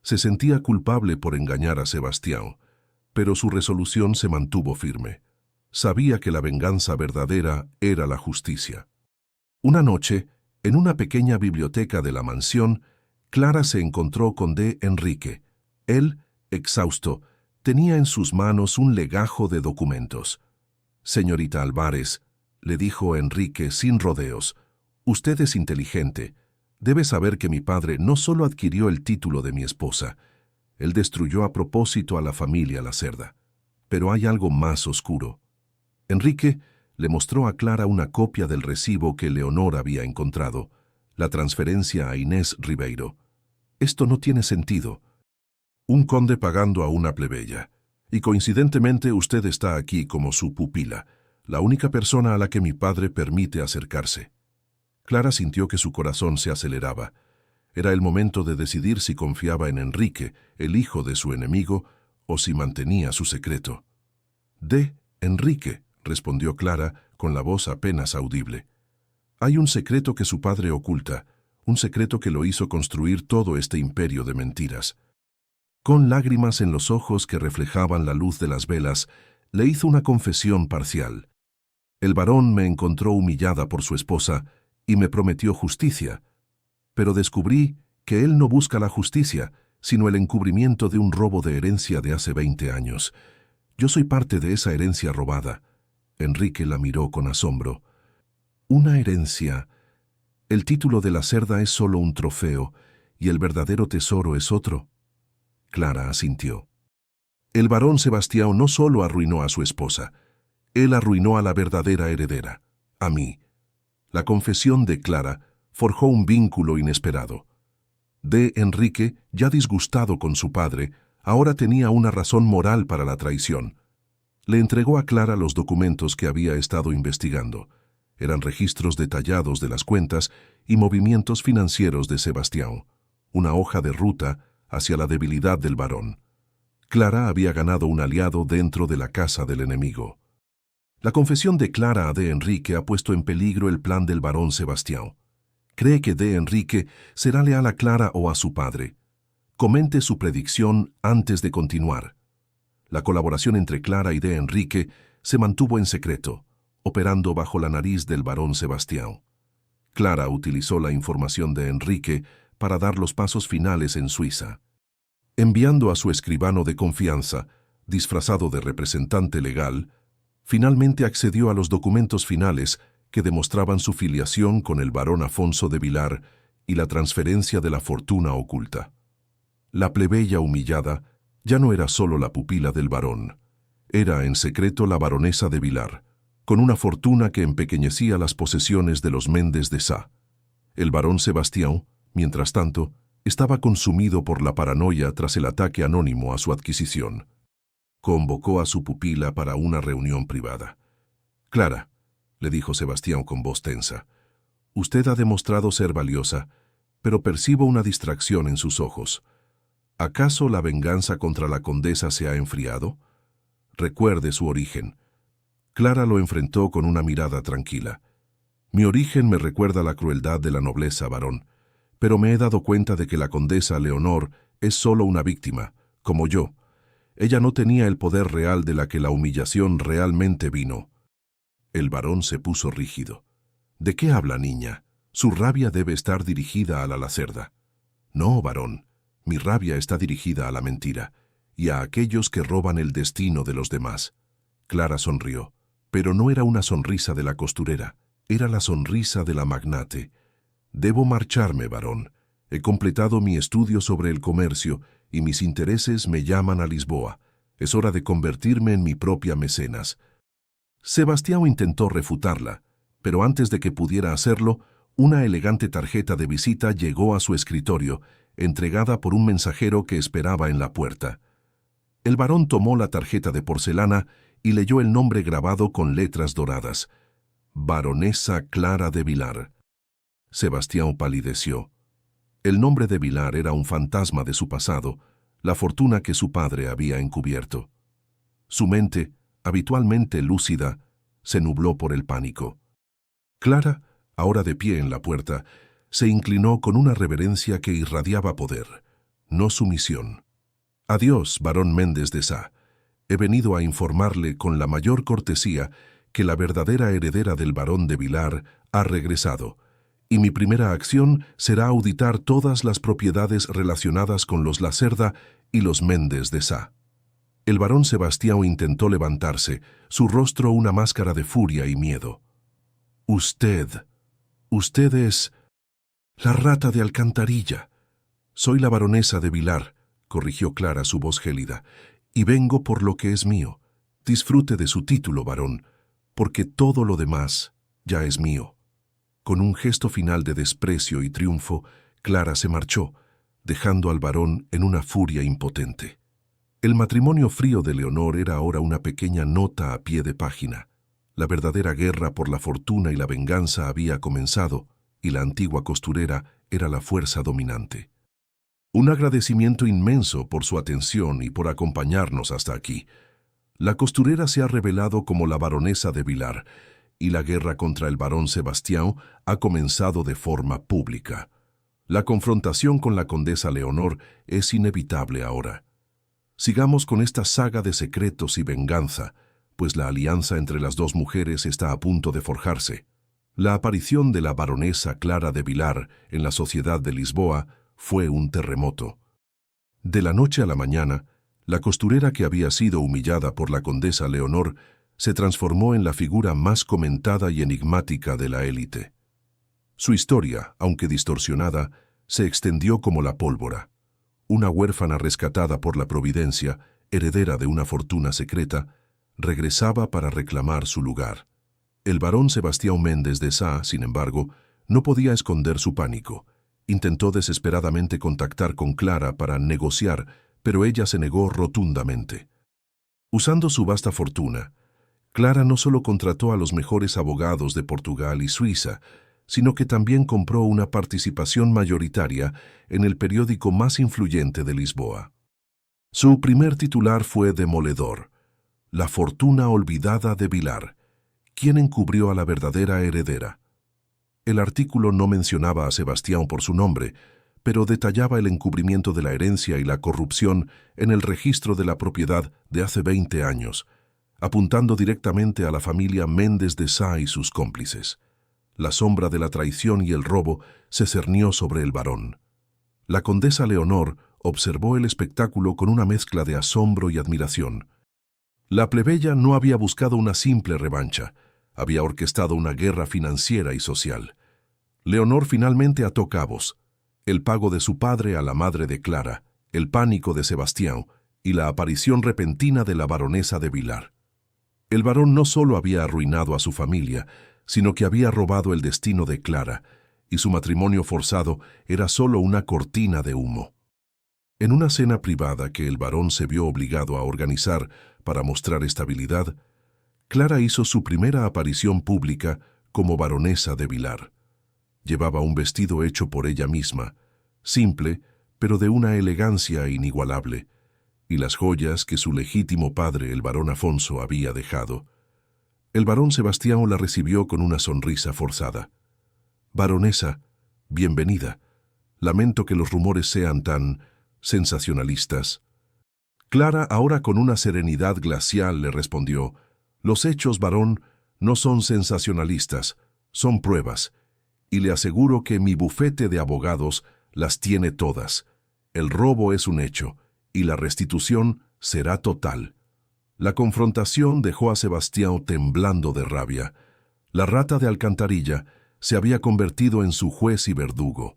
se sentía culpable por engañar a Sebastián, pero su resolución se mantuvo firme. Sabía que la venganza verdadera era la justicia. Una noche, en una pequeña biblioteca de la mansión, Clara se encontró con D. Enrique. Él, exhausto, tenía en sus manos un legajo de documentos. «Señorita Álvarez», le dijo Enrique sin rodeos, «usted es inteligente. Debe saber que mi padre no solo adquirió el título de mi esposa, él destruyó a propósito a la familia Lacerda. Pero hay algo más oscuro». Enrique le mostró a Clara una copia del recibo que Leonor había encontrado, la transferencia a Inés Ribeiro. «Esto no tiene sentido. Un conde pagando a una plebeya. Y coincidentemente usted está aquí como su pupila, la única persona a la que mi padre permite acercarse». Clara sintió que su corazón se aceleraba. Era el momento de decidir si confiaba en Enrique, el hijo de su enemigo, o si mantenía su secreto. «D. Enrique», respondió Clara con la voz apenas audible. «Hay un secreto que su padre oculta, un secreto que lo hizo construir todo este imperio de mentiras». Con lágrimas en los ojos que reflejaban la luz de las velas, le hizo una confesión parcial. «El barón me encontró humillada por su esposa y me prometió justicia, pero descubrí que él no busca la justicia, sino el encubrimiento de un robo de herencia de hace 20 años. Yo soy parte de esa herencia robada». Enrique la miró con asombro. «¿Una herencia? El título de Lacerda es solo un trofeo, y el verdadero tesoro es otro». Clara asintió. «El barón Sebastián no solo arruinó a su esposa, él arruinó a la verdadera heredera, a mí». La confesión de Clara forjó un vínculo inesperado. D. Enrique, ya disgustado con su padre, ahora tenía una razón moral para la traición. Le entregó a Clara los documentos que había estado investigando. Eran registros detallados de las cuentas y movimientos financieros de Sebastián, una hoja de ruta hacia la debilidad del barón. Clara había ganado un aliado dentro de la casa del enemigo. La confesión de Clara a de Enrique ha puesto en peligro el plan del barón Sebastião. Cree que de Enrique será leal a Clara o a su padre. Comente su predicción antes de continuar. La colaboración entre Clara y de Enrique se mantuvo en secreto, operando bajo la nariz del barón Sebastião. Clara utilizó la información de Enrique para dar los pasos finales en Suiza. Enviando a su escribano de confianza, disfrazado de representante legal, finalmente accedió a los documentos finales que demostraban su filiación con el barón Afonso de Vilar y la transferencia de la fortuna oculta. La plebeya humillada ya no era solo la pupila del barón, era en secreto la baronesa de Vilar, con una fortuna que empequeñecía las posesiones de los Méndez de Sá. El barón Sebastião, mientras tanto, estaba consumido por la paranoia tras el ataque anónimo a su adquisición. Convocó a su pupila para una reunión privada. «Clara», le dijo Sebastião con voz tensa, «usted ha demostrado ser valiosa, pero percibo una distracción en sus ojos. ¿Acaso la venganza contra la condesa se ha enfriado? Recuerde su origen». Clara lo enfrentó con una mirada tranquila. «Mi origen me recuerda la crueldad de la nobleza, varón, pero me he dado cuenta de que la condesa Leonor es solo una víctima, como yo. Ella no tenía el poder real de la que la humillación realmente vino». El varón se puso rígido. «¿De qué habla, niña? Su rabia debe estar dirigida a la Lacerda». «No, varón, mi rabia está dirigida a la mentira y a aquellos que roban el destino de los demás». Clara sonrió, pero no era una sonrisa de la costurera, era la sonrisa de la magnate. «Debo marcharme, varón. He completado mi estudio sobre el comercio y mis intereses me llaman a Lisboa. Es hora de convertirme en mi propia mecenas». Sebastião intentó refutarla, pero antes de que pudiera hacerlo, una elegante tarjeta de visita llegó a su escritorio, entregada por un mensajero que esperaba en la puerta. El varón tomó la tarjeta de porcelana y leyó el nombre grabado con letras doradas: «Baronesa Clara de Vilar». Sebastião palideció. El nombre de Vilar era un fantasma de su pasado, la fortuna que su padre había encubierto. Su mente, habitualmente lúcida, se nubló por el pánico. Clara, ahora de pie en la puerta, se inclinó con una reverencia que irradiaba poder, no sumisión. «Adiós, barón Méndez de Sá. He venido a informarle con la mayor cortesía que la verdadera heredera del barón de Vilar ha regresado, y mi primera acción será auditar todas las propiedades relacionadas con los Lacerda y los Méndez de Sá». El barón Sebastião intentó levantarse, su rostro una máscara de furia y miedo. Usted es la rata de alcantarilla». «Soy la baronesa de Vilar», corrigió Clara su voz gélida, «y vengo por lo que es mío. Disfrute de su título, varón, porque todo lo demás ya es mío». Con un gesto final de desprecio y triunfo, Clara se marchó, dejando al varón en una furia impotente. El matrimonio frío de Leonor era ahora una pequeña nota a pie de página. La verdadera guerra por la fortuna y la venganza había comenzado, y la antigua costurera era la fuerza dominante. Un agradecimiento inmenso por su atención y por acompañarnos hasta aquí. La costurera se ha revelado como la baronesa de Vilar, y la guerra contra el barón Sebastião ha comenzado de forma pública. La confrontación con la condesa Leonor es inevitable ahora. Sigamos con esta saga de secretos y venganza, pues la alianza entre las dos mujeres está a punto de forjarse. La aparición de la baronesa Clara de Vilar en la sociedad de Lisboa fue un terremoto. De la noche a la mañana, la costurera que había sido humillada por la condesa Leonor se transformó en la figura más comentada y enigmática de la élite. Su historia, aunque distorsionada, se extendió como la pólvora. Una huérfana rescatada por la providencia, heredera de una fortuna secreta, regresaba para reclamar su lugar. El barón Sebastião Méndez de Sá, sin embargo, no podía esconder su pánico. Intentó desesperadamente contactar con Clara para negociar, pero ella se negó rotundamente. Usando su vasta fortuna, Clara no solo contrató a los mejores abogados de Portugal y Suiza, sino que también compró una participación mayoritaria en el periódico más influyente de Lisboa. Su primer titular fue demoledor: «La fortuna olvidada de Vilar», ¿Quién encubrió a la verdadera heredera? El artículo no mencionaba a Sebastián por su nombre, pero detallaba el encubrimiento de la herencia y la corrupción en el registro de la propiedad de hace 20 años, apuntando directamente a la familia Méndez de Sá y sus cómplices. La sombra de la traición y el robo se cernió sobre el varón. La condesa Leonor observó el espectáculo con una mezcla de asombro y admiración. La plebeya no había buscado una simple revancha, había orquestado una guerra financiera y social. Leonor finalmente ató cabos: el pago de su padre a la madre de Clara, el pánico de Sebastián y la aparición repentina de la baronesa de Vilar. El varón no solo había arruinado a su familia, sino que había robado el destino de Clara, y su matrimonio forzado era solo una cortina de humo. En una cena privada que el varón se vio obligado a organizar para mostrar estabilidad, Clara hizo su primera aparición pública como baronesa de Vilar. Llevaba un vestido hecho por ella misma, simple, pero de una elegancia inigualable, y las joyas que su legítimo padre, el barón Afonso, había dejado. El barón Sebastián la recibió con una sonrisa forzada. «Baronesa, bienvenida. Lamento que los rumores sean tan sensacionalistas». Clara, ahora con una serenidad glacial, le respondió: «Los hechos, varón, no son sensacionalistas, son pruebas, y le aseguro que mi bufete de abogados las tiene todas. El robo es un hecho, y la restitución será total». La confrontación dejó a Sebastián temblando de rabia. La rata de alcantarilla se había convertido en su juez y verdugo.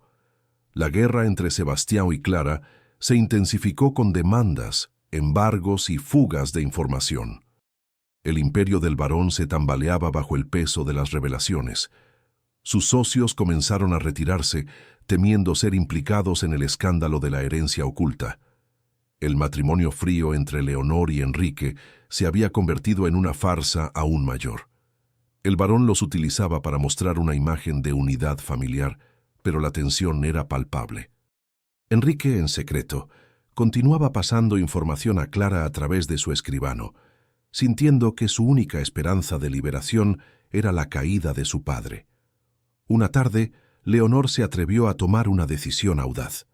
La guerra entre Sebastián y Clara se intensificó con demandas, embargos y fugas de información. El imperio del barón se tambaleaba bajo el peso de las revelaciones. Sus socios comenzaron a retirarse, temiendo ser implicados en el escándalo de la herencia oculta. El matrimonio frío entre Leonor y Enrique se había convertido en una farsa aún mayor. El barón los utilizaba para mostrar una imagen de unidad familiar, pero la tensión era palpable. Enrique, en secreto, continuaba pasando información a Clara a través de su escribano, sintiendo que su única esperanza de liberación era la caída de su padre. Una tarde, Leonor se atrevió a tomar una decisión audaz.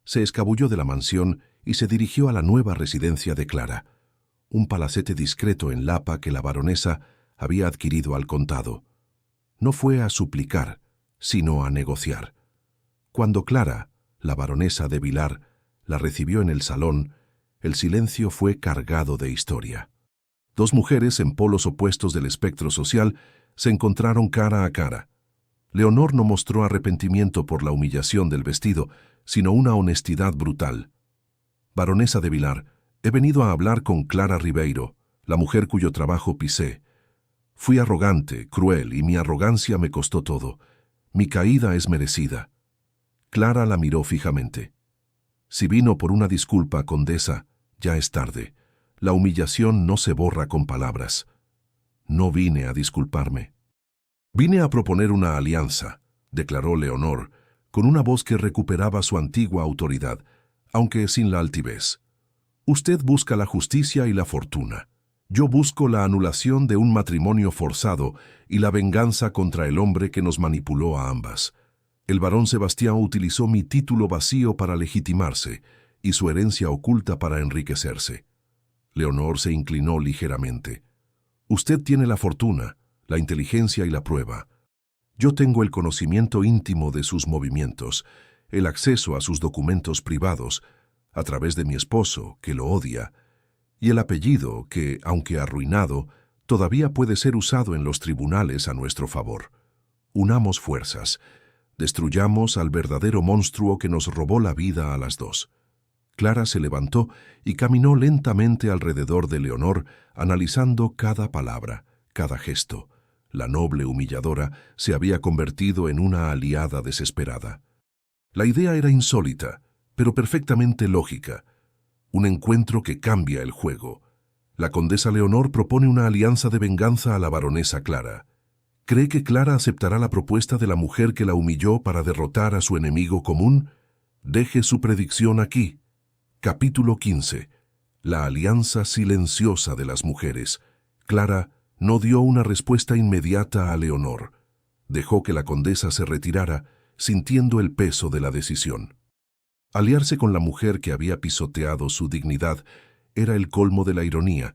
Se escabulló de la mansión y se dirigió a la nueva residencia de Clara, un palacete discreto en Lapa que la baronesa había adquirido al contado. No fue a suplicar, sino a negociar. Cuando Clara, la baronesa de Vilar, la recibió en el salón, el silencio fue cargado de historia. Dos mujeres en polos opuestos del espectro social se encontraron cara a cara. Leonor no mostró arrepentimiento por la humillación del vestido, sino una honestidad brutal. «Baronesa de Vilar, he venido a hablar con Clara Ribeiro, la mujer cuyo trabajo pisé. Fui arrogante, cruel, y mi arrogancia me costó todo. Mi caída es merecida». Clara la miró fijamente. «Si vino por una disculpa, condesa, ya es tarde. La humillación no se borra con palabras. No vine a disculparme. Vine a proponer una alianza», declaró Leonor, con una voz que recuperaba su antigua autoridad, aunque sin la altivez. «Usted busca la justicia y la fortuna. Yo busco la anulación de un matrimonio forzado y la venganza contra el hombre que nos manipuló a ambas. El barón Sebastián utilizó mi título vacío para legitimarse y su herencia oculta para enriquecerse». Leonor se inclinó ligeramente. «Usted tiene la fortuna, la inteligencia y la prueba. Yo tengo el conocimiento íntimo de sus movimientos, el acceso a sus documentos privados, a través de mi esposo, que lo odia, y el apellido que, aunque arruinado, todavía puede ser usado en los tribunales a nuestro favor. Unamos fuerzas. Destruyamos al verdadero monstruo que nos robó la vida a las dos». Clara se levantó y caminó lentamente alrededor de Leonor, analizando cada palabra, cada gesto. La noble humilladora se había convertido en una aliada desesperada. La idea era insólita, pero perfectamente lógica. Un encuentro que cambia el juego. La condesa Leonor propone una alianza de venganza a la baronesa Clara. ¿Cree que Clara aceptará la propuesta de la mujer que la humilló para derrotar a su enemigo común? Deje su predicción aquí. Capítulo 15. La alianza silenciosa de las mujeres. Clara no dio una respuesta inmediata a Leonor. Dejó que la condesa se retirara, sintiendo el peso de la decisión. Aliarse con la mujer que había pisoteado su dignidad era el colmo de la ironía,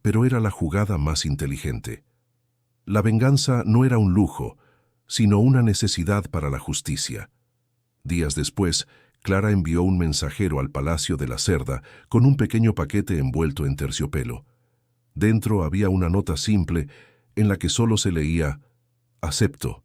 pero era la jugada más inteligente. La venganza no era un lujo, sino una necesidad para la justicia. Días después, Clara envió un mensajero al Palacio de la Cerda con un pequeño paquete envuelto en terciopelo. Dentro había una nota simple en la que solo se leía «Acepto».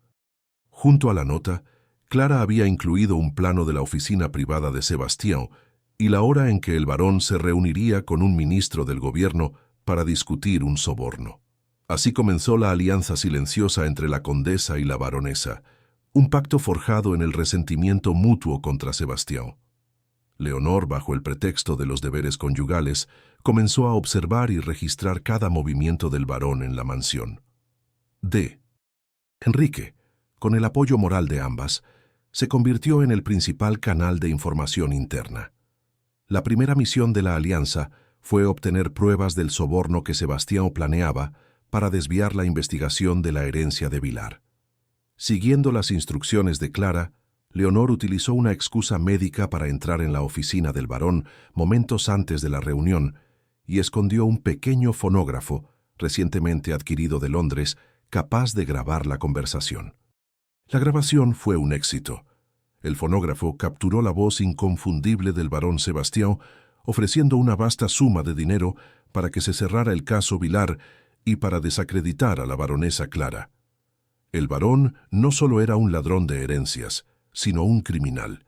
Junto a la nota, Clara había incluido un plano de la oficina privada de Sebastião y la hora en que el barón se reuniría con un ministro del gobierno para discutir un soborno. Así comenzó la alianza silenciosa entre la condesa y la baronesa, un pacto forjado en el resentimiento mutuo contra Sebastião. Leonor, bajo el pretexto de los deberes conyugales, comenzó a observar y registrar cada movimiento del barón en la mansión. Enrique, con el apoyo moral de ambas, se convirtió en el principal canal de información interna. La primera misión de la alianza fue obtener pruebas del soborno que Sebastião planeaba para desviar la investigación de la herencia de Vilar. Siguiendo las instrucciones de Clara, Leonor utilizó una excusa médica para entrar en la oficina del barón momentos antes de la reunión y escondió un pequeño fonógrafo, recientemente adquirido de Londres, capaz de grabar la conversación. La grabación fue un éxito. El fonógrafo capturó la voz inconfundible del barón Sebastião, ofreciendo una vasta suma de dinero para que se cerrara el caso Vilar y para desacreditar a la baronesa Clara. El barón no solo era un ladrón de herencias, sino un criminal.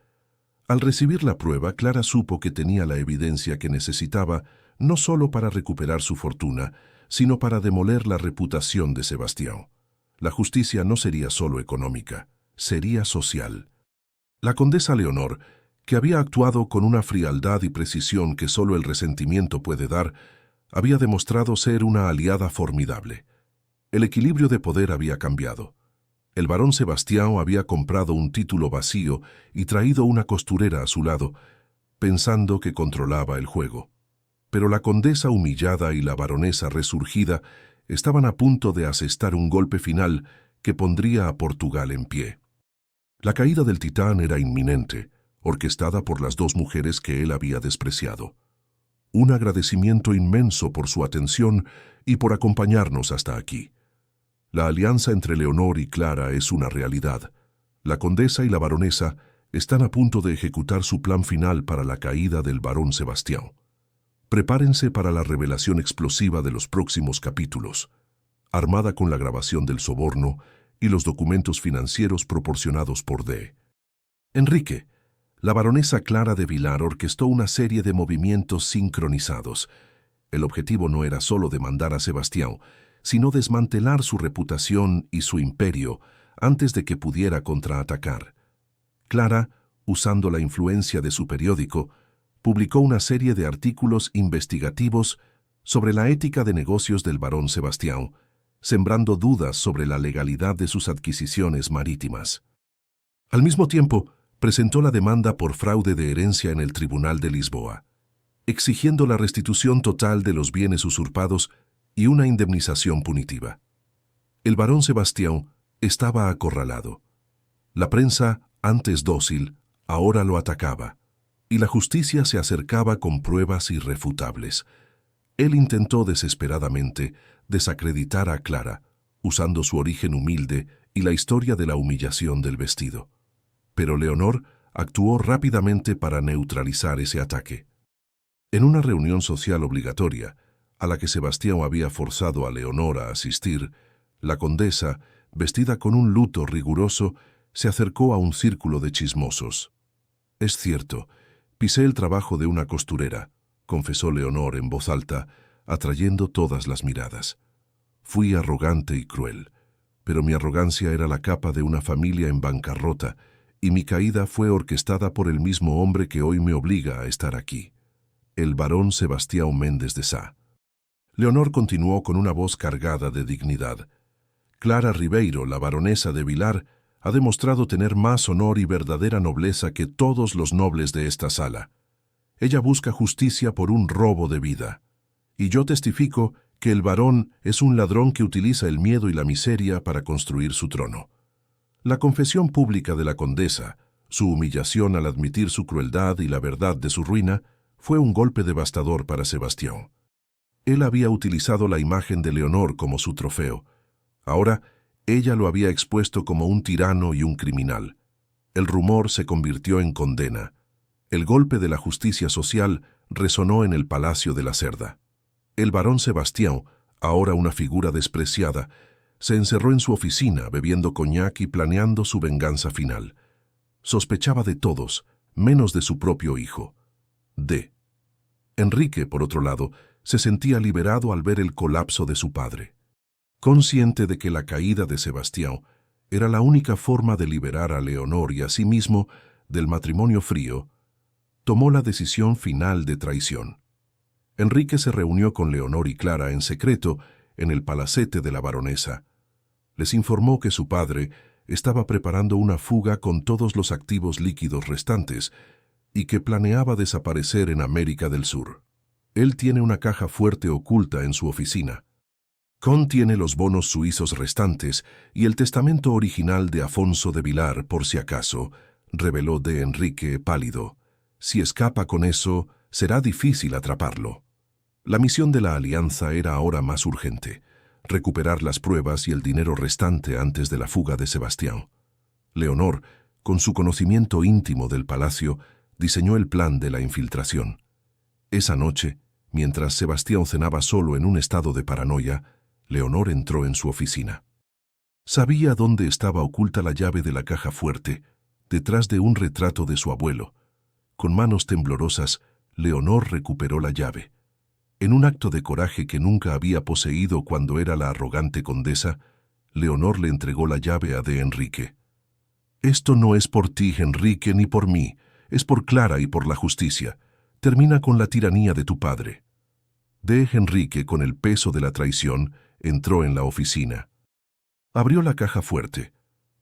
Al recibir la prueba, Clara supo que tenía la evidencia que necesitaba no solo para recuperar su fortuna, sino para demoler la reputación de Sebastião. La justicia no sería solo económica, sería social. La condesa Leonor, que había actuado con una frialdad y precisión que solo el resentimiento puede dar, había demostrado ser una aliada formidable. El equilibrio de poder había cambiado. El barón Sebastião había comprado un título vacío y traído una costurera a su lado, pensando que controlaba el juego. Pero la condesa humillada y la baronesa resurgida estaban a punto de asestar un golpe final que pondría a Portugal en pie. La caída del titán era inminente, orquestada por las dos mujeres que él había despreciado. Un agradecimiento inmenso por su atención y por acompañarnos hasta aquí. La alianza entre Leonor y Clara es una realidad. La condesa y la baronesa están a punto de ejecutar su plan final para la caída del barón Sebastião. Prepárense para la revelación explosiva de los próximos capítulos, armada con la grabación del soborno y los documentos financieros proporcionados por D. Enrique, la baronesa Clara de Vilar orquestó una serie de movimientos sincronizados. El objetivo no era solo demandar a Sebastião, sino desmantelar su reputación y su imperio antes de que pudiera contraatacar. Clara, usando la influencia de su periódico, publicó una serie de artículos investigativos sobre la ética de negocios del barón Sebastião, sembrando dudas sobre la legalidad de sus adquisiciones marítimas. Al mismo tiempo, presentó la demanda por fraude de herencia en el Tribunal de Lisboa, exigiendo la restitución total de los bienes usurpados y una indemnización punitiva. El barón Sebastião estaba acorralado. La prensa, antes dócil, ahora lo atacaba, y la justicia se acercaba con pruebas irrefutables. Él intentó desesperadamente desacreditar a Clara, usando su origen humilde y la historia de la humillación del vestido. Pero Leonor actuó rápidamente para neutralizar ese ataque. En una reunión social obligatoria, a la que Sebastião había forzado a Leonor a asistir, la condesa, vestida con un luto riguroso, se acercó a un círculo de chismosos. «Es cierto, pisé el trabajo de una costurera», confesó Leonor en voz alta, atrayendo todas las miradas. «Fui arrogante y cruel, pero mi arrogancia era la capa de una familia en bancarrota, y mi caída fue orquestada por el mismo hombre que hoy me obliga a estar aquí, el barón Sebastião Mendes de Sá». Leonor continuó con una voz cargada de dignidad. «Clara Ribeiro, la baronesa de Vilar, ha demostrado tener más honor y verdadera nobleza que todos los nobles de esta sala. Ella busca justicia por un robo de vida, y yo testifico que el varón es un ladrón que utiliza el miedo y la miseria para construir su trono. La confesión pública de la condesa, su humillación al admitir su crueldad y la verdad de su ruina, fue un golpe devastador para Sebastián. Él había utilizado la imagen de Leonor como su trofeo. Ahora, ella lo había expuesto como un tirano y un criminal. El rumor se convirtió en condena. El golpe de la justicia social resonó en el Palacio de la Cerda. El barón Sebastián, ahora una figura despreciada, se encerró en su oficina bebiendo coñac y planeando su venganza final. Sospechaba de todos, menos de su propio hijo. Enrique, por otro lado, se sentía liberado al ver el colapso de su padre. Consciente de que la caída de Sebastián era la única forma de liberar a Leonor y a sí mismo del matrimonio frío, tomó la decisión final de traición. Enrique se reunió con Leonor y Clara en secreto en el palacete de la baronesa. Les informó que su padre estaba preparando una fuga con todos los activos líquidos restantes y que planeaba desaparecer en América del Sur. Él tiene una caja fuerte oculta en su oficina. Contiene los bonos suizos restantes y el testamento original de Afonso de Vilar, por si acaso, reveló de Enrique pálido. Si escapa con eso, será difícil atraparlo. La misión de la alianza era ahora más urgente: recuperar las pruebas y el dinero restante antes de la fuga de Sebastián. Leonor, con su conocimiento íntimo del palacio, diseñó el plan de la infiltración. Esa noche, mientras Sebastián cenaba solo en un estado de paranoia, Leonor entró en su oficina. Sabía dónde estaba oculta la llave de la caja fuerte, detrás de un retrato de su abuelo. Con manos temblorosas, Leonor recuperó la llave. En un acto de coraje que nunca había poseído cuando era la arrogante condesa, Leonor le entregó la llave a de Enrique. «Esto no es por ti, Enrique, ni por mí, es por Clara y por la justicia. Termina con la tiranía de tu padre». De Enrique, con el peso de la traición, entró en la oficina. Abrió la caja fuerte,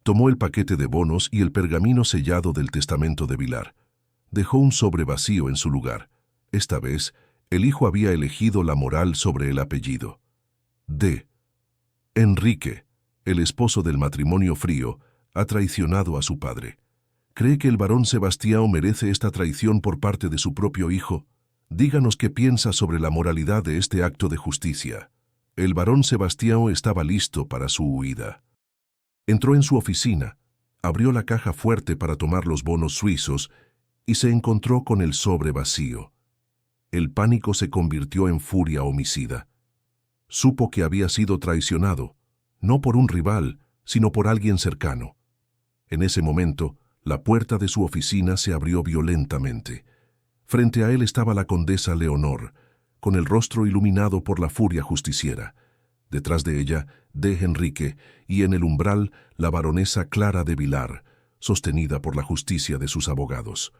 tomó el paquete de bonos y el pergamino sellado del testamento de Vilar. Dejó un sobre vacío en su lugar. Esta vez, el hijo había elegido la moral sobre el apellido. Enrique, el esposo del matrimonio frío, ha traicionado a su padre. ¿Cree que el barón Sebastián merece esta traición por parte de su propio hijo? Díganos qué piensa sobre la moralidad de este acto de justicia. El barón Sebastián estaba listo para su huida. Entró en su oficina, abrió la caja fuerte para tomar los bonos suizos y se encontró con el sobre vacío. El pánico se convirtió en furia homicida. Supo que había sido traicionado, no por un rival, sino por alguien cercano. En ese momento, la puerta de su oficina se abrió violentamente. Frente a él estaba la condesa Leonor, con el rostro iluminado por la furia justiciera. Detrás de ella, de Enrique, y en el umbral, la baronesa Clara de Vilar, sostenida por la justicia de sus abogados.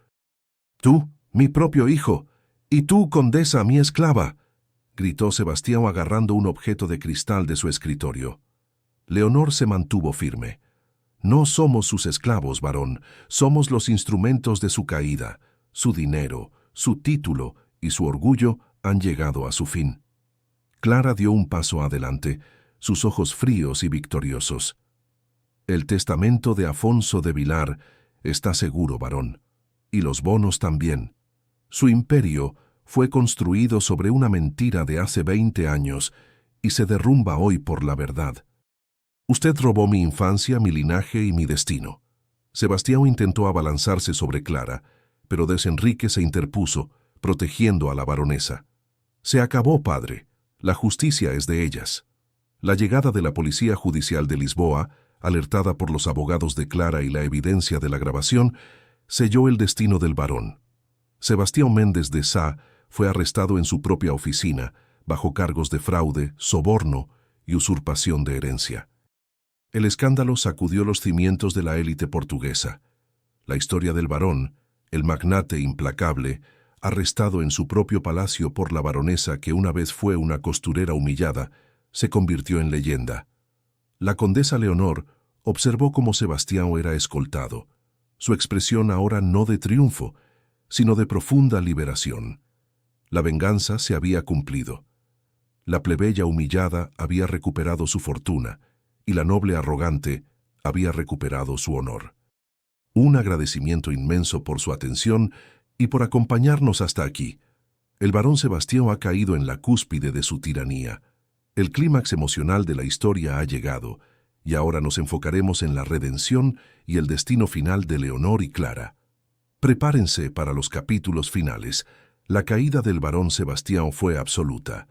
«Tú, mi propio hijo, y tú, condesa, mi esclava», gritó Sebastián agarrando un objeto de cristal de su escritorio. Leonor se mantuvo firme. «No somos sus esclavos, varón, somos los instrumentos de su caída. Su dinero, su título y su orgullo han llegado a su fin». Clara dio un paso adelante, sus ojos fríos y victoriosos. «El testamento de Afonso de Vilar está seguro, varón, y los bonos también. Su imperio fue construido sobre una mentira de hace 20 años y se derrumba hoy por la verdad. Usted robó mi infancia, mi linaje y mi destino». Sebastián intentó abalanzarse sobre Clara, pero Enrique se interpuso, protegiendo a la baronesa. «Se acabó, padre. La justicia es de ellas». La llegada de la Policía Judicial de Lisboa, alertada por los abogados de Clara y la evidencia de la grabación, selló el destino del varón. Sebastián Méndez de Sá fue arrestado en su propia oficina, bajo cargos de fraude, soborno y usurpación de herencia. El escándalo sacudió los cimientos de la élite portuguesa. La historia del varón, el magnate implacable, arrestado en su propio palacio por la baronesa que una vez fue una costurera humillada, se convirtió en leyenda. La condesa Leonor observó cómo Sebastián era escoltado, su expresión ahora no de triunfo, sino de profunda liberación. La venganza se había cumplido. La plebeya humillada había recuperado su fortuna y la noble arrogante había recuperado su honor. Un agradecimiento inmenso por su atención y por acompañarnos hasta aquí. El barón Sebastián ha caído en la cúspide de su tiranía. El clímax emocional de la historia ha llegado y ahora nos enfocaremos en la redención y el destino final de Leonor y Clara. Prepárense para los capítulos finales. La caída del barón Sebastián fue absoluta.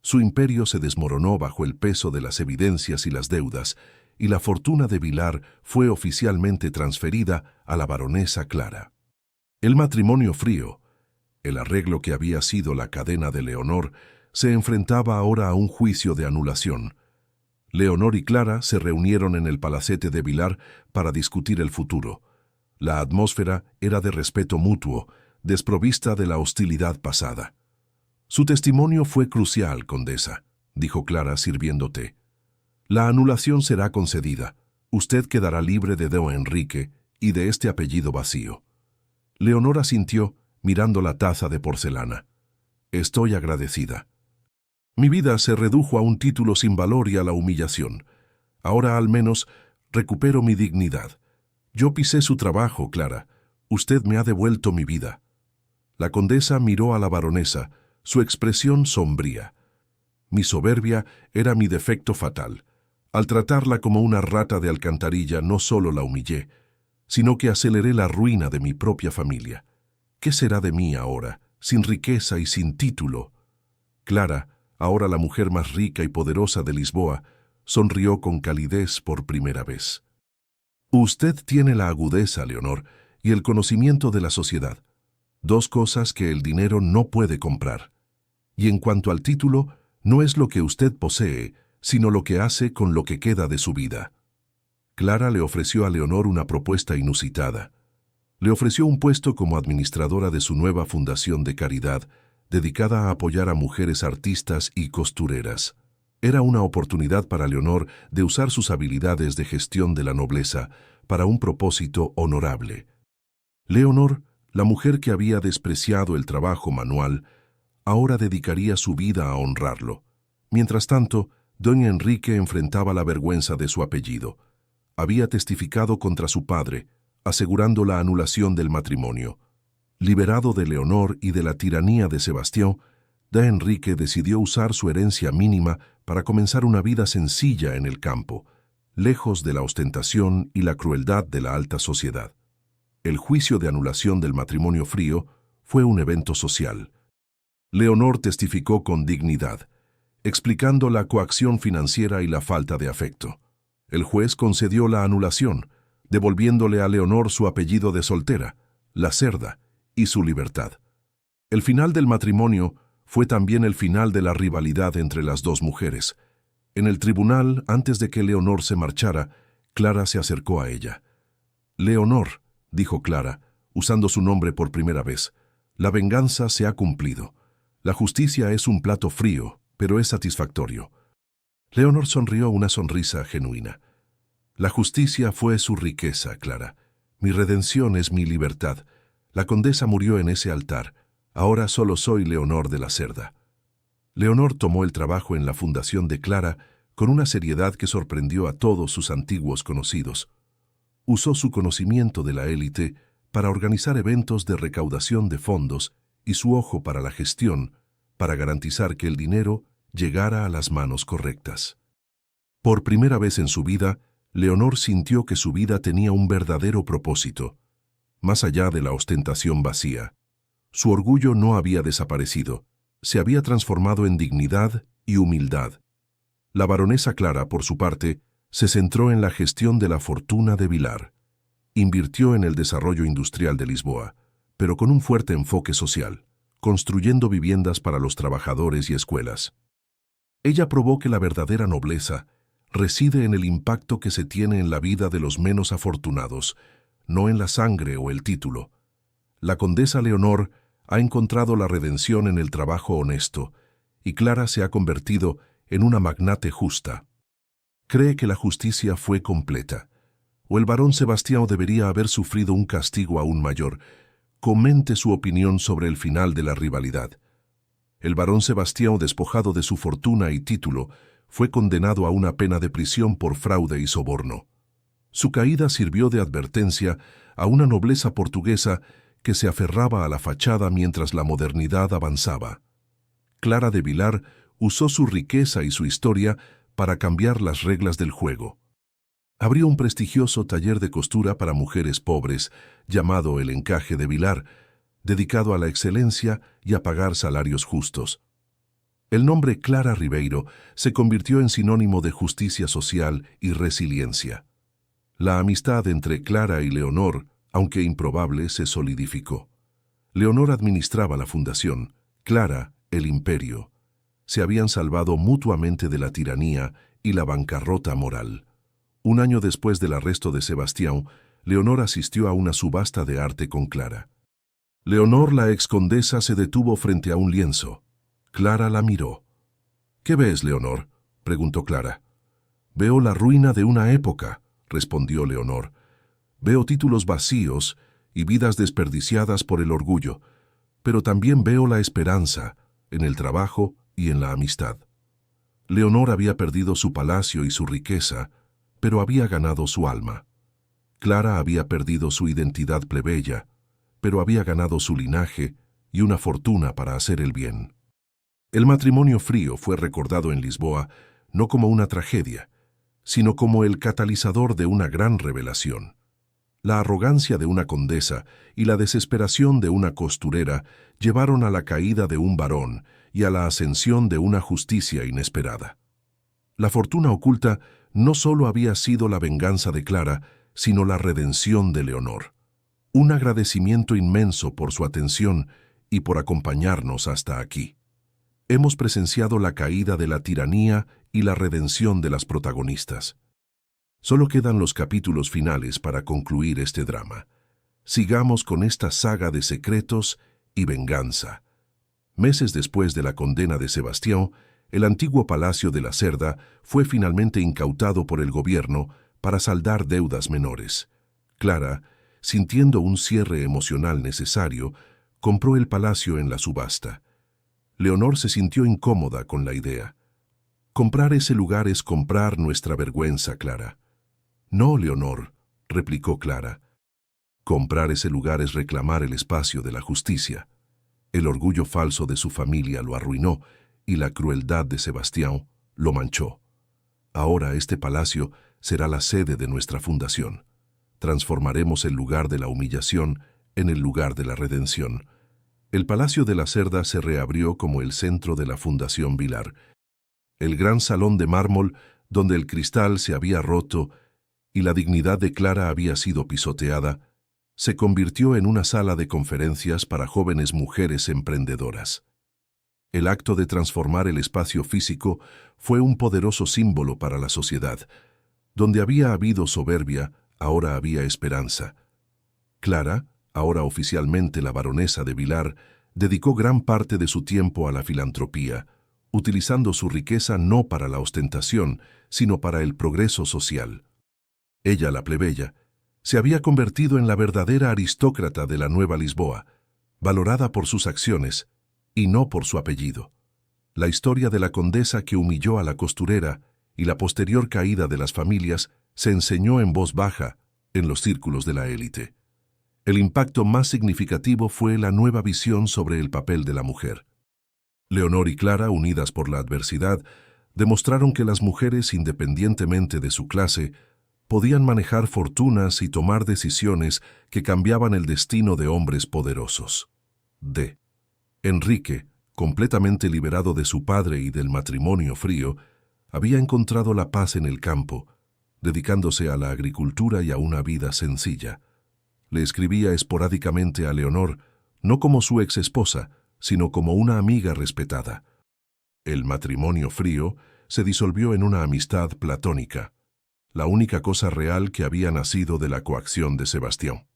Su imperio se desmoronó bajo el peso de las evidencias y las deudas, y la fortuna de Vilar fue oficialmente transferida a la baronesa Clara. El matrimonio frío, el arreglo que había sido la cadena de Leonor, se enfrentaba ahora a un juicio de anulación. Leonor y Clara se reunieron en el palacete de Vilar para discutir el futuro. La atmósfera era de respeto mutuo, desprovista de la hostilidad pasada. «Su testimonio fue crucial, condesa», dijo Clara sirviendo té. «La anulación será concedida. Usted quedará libre de don Enrique y de este apellido vacío». Leonor asintió, mirando la taza de porcelana. «Estoy agradecida. Mi vida se redujo a un título sin valor y a la humillación. Ahora al menos recupero mi dignidad. Yo pisé su trabajo, Clara. Usted me ha devuelto mi vida». La condesa miró a la baronesa, su expresión sombría. «Mi soberbia era mi defecto fatal. Al tratarla como una rata de alcantarilla no solo la humillé, sino que aceleré la ruina de mi propia familia. ¿Qué será de mí ahora, sin riqueza y sin título?» Clara, ahora la mujer más rica y poderosa de Lisboa, sonrió con calidez por primera vez. «Usted tiene la agudeza, Leonor, y el conocimiento de la sociedad. Dos cosas que el dinero no puede comprar. Y en cuanto al título, no es lo que usted posee, sino lo que hace con lo que queda de su vida». Clara le ofreció a Leonor una propuesta inusitada. Le ofreció un puesto como administradora de su nueva fundación de caridad, dedicada a apoyar a mujeres artistas y costureras. Era una oportunidad para Leonor de usar sus habilidades de gestión de la nobleza para un propósito honorable. Leonor, la mujer que había despreciado el trabajo manual, ahora dedicaría su vida a honrarlo. Mientras tanto, don Enrique enfrentaba la vergüenza de su apellido. Había testificado contra su padre, asegurando la anulación del matrimonio. Liberado de Leonor y de la tiranía de Sebastián, don Enrique decidió usar su herencia mínima para comenzar una vida sencilla en el campo, lejos de la ostentación y la crueldad de la alta sociedad. El juicio de anulación del matrimonio frío fue un evento social. Leonor testificó con dignidad, explicando la coacción financiera y la falta de afecto. El juez concedió la anulación, devolviéndole a Leonor su apellido de soltera, la Cerda, y su libertad. El final del matrimonio fue también el final de la rivalidad entre las dos mujeres. En el tribunal, antes de que Leonor se marchara, Clara se acercó a ella. «Leonor», dijo Clara, usando su nombre por primera vez, «la venganza se ha cumplido. La justicia es un plato frío, pero es satisfactorio». Leonor sonrió una sonrisa genuina. «La justicia fue su riqueza, Clara. Mi redención es mi libertad. La condesa murió en ese altar. Ahora solo soy Leonor de la Cerda». Leonor tomó el trabajo en la fundación de Clara con una seriedad que sorprendió a todos sus antiguos conocidos. Usó su conocimiento de la élite para organizar eventos de recaudación de fondos y su ojo para la gestión, para garantizar que el dinero llegara a las manos correctas. Por primera vez en su vida, Leonor sintió que su vida tenía un verdadero propósito, más allá de la ostentación vacía. Su orgullo no había desaparecido, se había transformado en dignidad y humildad. La baronesa Clara, por su parte, se centró en la gestión de la fortuna de Vilar. Invirtió en el desarrollo industrial de Lisboa, pero con un fuerte enfoque social, construyendo viviendas para los trabajadores y escuelas. Ella probó que la verdadera nobleza reside en el impacto que se tiene en la vida de los menos afortunados, no en la sangre o el título. La condesa Leonor ha encontrado la redención en el trabajo honesto, y Clara se ha convertido en una magnate justa. Cree que la justicia fue completa, o el barón Sebastián debería haber sufrido un castigo aún mayor. Comente su opinión sobre el final de la rivalidad. el barón Sebastião, despojado de su fortuna y título, fue condenado a una pena de prisión por fraude y soborno. Su caída sirvió de advertencia a una nobleza portuguesa que se aferraba a la fachada mientras la modernidad avanzaba. Clara de Vilar usó su riqueza y su historia para cambiar las reglas del juego. Abrió un prestigioso taller de costura para mujeres pobres, llamado El Encaje de Vilar, dedicado a la excelencia y a pagar salarios justos. El nombre Clara Ribeiro se convirtió en sinónimo de justicia social y resiliencia. La amistad entre Clara y Leonor, aunque improbable, se solidificó. Leonor administraba la fundación, Clara el imperio. Se habían salvado mutuamente de la tiranía y la bancarrota moral. Un año después del arresto de Sebastião, Leonor asistió a una subasta de arte con Clara. Leonor, la excondesa, se detuvo frente a un lienzo. Clara la miró. «¿Qué ves, Leonor?», preguntó Clara. «Veo la ruina de una época», respondió Leonor. «Veo títulos vacíos y vidas desperdiciadas por el orgullo, pero también veo la esperanza en el trabajo y en la amistad». Leonor había perdido su palacio y su riqueza, pero había ganado su alma. Clara había perdido su identidad plebeya, pero había ganado su linaje y una fortuna para hacer el bien. El matrimonio frío fue recordado en Lisboa no como una tragedia, sino como el catalizador de una gran revelación. La arrogancia de una condesa y la desesperación de una costurera llevaron a la caída de un varón y a la ascensión de una justicia inesperada. La fortuna oculta no solo había sido la venganza de Clara, sino la redención de Leonor. Un agradecimiento inmenso por su atención y por acompañarnos hasta aquí. Hemos presenciado la caída de la tiranía y la redención de las protagonistas. Solo quedan los capítulos finales para concluir este drama. Sigamos con esta saga de secretos y venganza. Meses después de la condena de Sebastião, el antiguo Palacio de la Cerda fue finalmente incautado por el gobierno para saldar deudas menores. Clara, sintiendo un cierre emocional necesario, compró el palacio en la subasta. Leonor se sintió incómoda con la idea. «Comprar ese lugar es comprar nuestra vergüenza, Clara». «No, Leonor», replicó Clara. «Comprar ese lugar es reclamar el espacio de la justicia». El orgullo falso de su familia lo arruinó y la crueldad de Sebastião lo manchó. Ahora este palacio será la sede de nuestra fundación. Transformaremos el lugar de la humillación en el lugar de la redención. El Palacio de la Cerda se reabrió como el centro de la Fundación Vilar. El gran salón de mármol, donde el cristal se había roto y la dignidad de Clara había sido pisoteada, se convirtió en una sala de conferencias para jóvenes mujeres emprendedoras. El acto de transformar el espacio físico fue un poderoso símbolo para la sociedad. Donde había habido soberbia, ahora había esperanza. Clara, ahora oficialmente la baronesa de Vilar, dedicó gran parte de su tiempo a la filantropía, utilizando su riqueza no para la ostentación, sino para el progreso social. Ella, la plebeya, se había convertido en la verdadera aristócrata de la Nueva Lisboa, valorada por sus acciones y no por su apellido. La historia de la condesa que humilló a la costurera y la posterior caída de las familias se enseñó en voz baja en los círculos de la élite. El impacto más significativo fue la nueva visión sobre el papel de la mujer. Leonor y Clara, unidas por la adversidad, demostraron que las mujeres, independientemente de su clase, podían manejar fortunas y tomar decisiones que cambiaban el destino de hombres poderosos. D. Enrique, completamente liberado de su padre y del matrimonio frío, había encontrado la paz en el campo, dedicándose a la agricultura y a una vida sencilla. Le escribía esporádicamente a Leonor, no como su ex-esposa, sino como una amiga respetada. El matrimonio frío se disolvió en una amistad platónica, la única cosa real que había nacido de la coacción de Sebastião.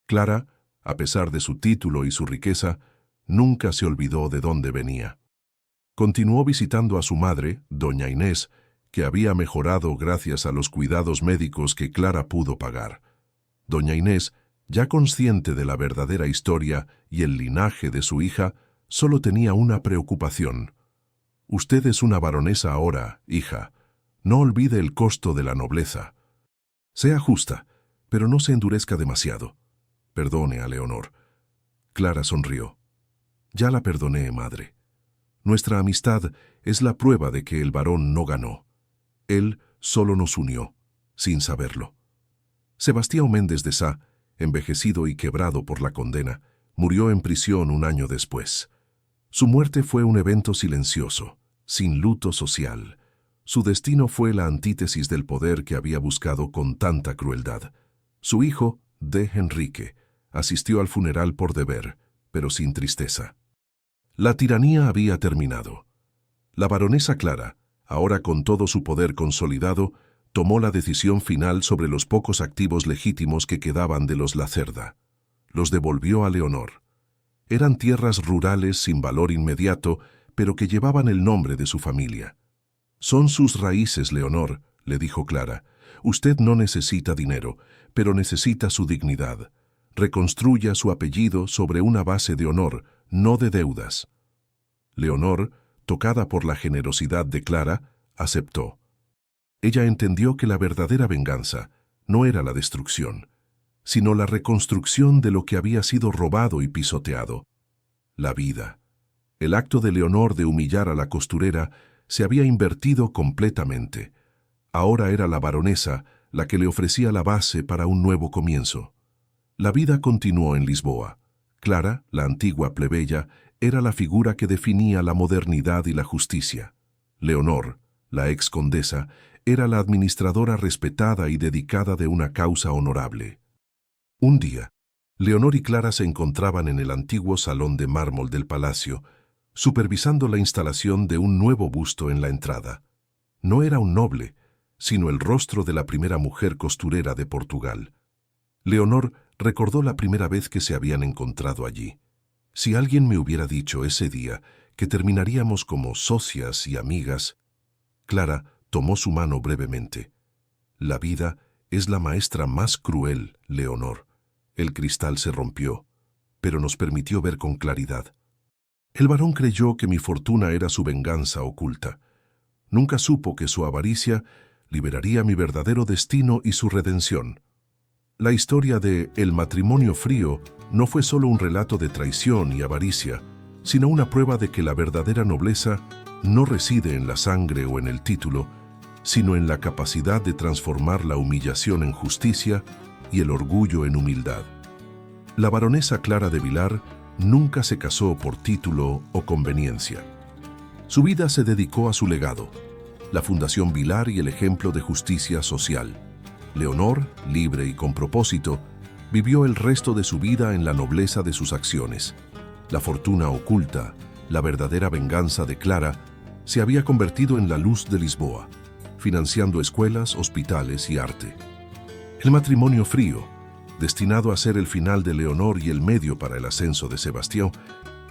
Clara, a pesar de su título y su riqueza, nunca se olvidó de dónde venía. Continuó visitando a su madre, doña Inés, que había mejorado gracias a los cuidados médicos que Clara pudo pagar. Doña Inés, ya consciente de la verdadera historia y el linaje de su hija, solo tenía una preocupación. Usted es una baronesa ahora, hija. No olvide el costo de la nobleza. Sea justa, pero no se endurezca demasiado. Perdone a Leonor. Clara sonrió. Ya la perdoné, madre. Nuestra amistad es la prueba de que el varón no ganó. Él solo nos unió, sin saberlo. Sebastián Méndez de Sá, envejecido y quebrado por la condena, murió en prisión un año después. Su muerte fue un evento silencioso, sin luto social. Su destino fue la antítesis del poder que había buscado con tanta crueldad. Su hijo, D. Enrique, asistió al funeral por deber, pero sin tristeza. La tiranía había terminado. La baronesa Clara, ahora con todo su poder consolidado, tomó la decisión final sobre los pocos activos legítimos que quedaban de los Lacerda. Los devolvió a Leonor. Eran tierras rurales sin valor inmediato, pero que llevaban el nombre de su familia. «Son sus raíces, Leonor», le dijo Clara. «Usted no necesita dinero, pero necesita su dignidad. Reconstruya su apellido sobre una base de honor, no de deudas». Leonor, tocada por la generosidad de Clara, aceptó. Ella entendió que la verdadera venganza no era la destrucción, sino la reconstrucción de lo que había sido robado y pisoteado. La vida. El acto de Leonor de humillar a la costurera se había invertido completamente. Ahora era la baronesa la que le ofrecía la base para un nuevo comienzo. La vida continuó en Lisboa. Clara, la antigua plebeya, era la figura que definía la modernidad y la justicia. Leonor, la ex condesa, era la administradora respetada y dedicada de una causa honorable. Un día, Leonor y Clara se encontraban en el antiguo salón de mármol del palacio, supervisando la instalación de un nuevo busto en la entrada. No era un noble, sino el rostro de la primera mujer costurera de Portugal. Leonor recordó la primera vez que se habían encontrado allí. Si alguien me hubiera dicho ese día que terminaríamos como socias y amigas. Clara tomó su mano brevemente. La vida es la maestra más cruel, Leonor. El cristal se rompió, pero nos permitió ver con claridad. El varón creyó que mi fortuna era su venganza oculta. Nunca supo que su avaricia liberaría mi verdadero destino y su redención. La historia de El matrimonio frío no fue solo un relato de traición y avaricia, sino una prueba de que la verdadera nobleza no reside en la sangre o en el título, sino en la capacidad de transformar la humillación en justicia y el orgullo en humildad. La baronesa Clara de Vilar nunca se casó por título o conveniencia. Su vida se dedicó a su legado, la Fundación Vilar y el ejemplo de justicia social. Leonor, libre y con propósito, vivió el resto de su vida en la nobleza de sus acciones. La fortuna oculta, la verdadera venganza de Clara, se había convertido en la luz de Lisboa, financiando escuelas, hospitales y arte. El matrimonio frío, destinado a ser el final de Leonor y el medio para el ascenso de Sebastián,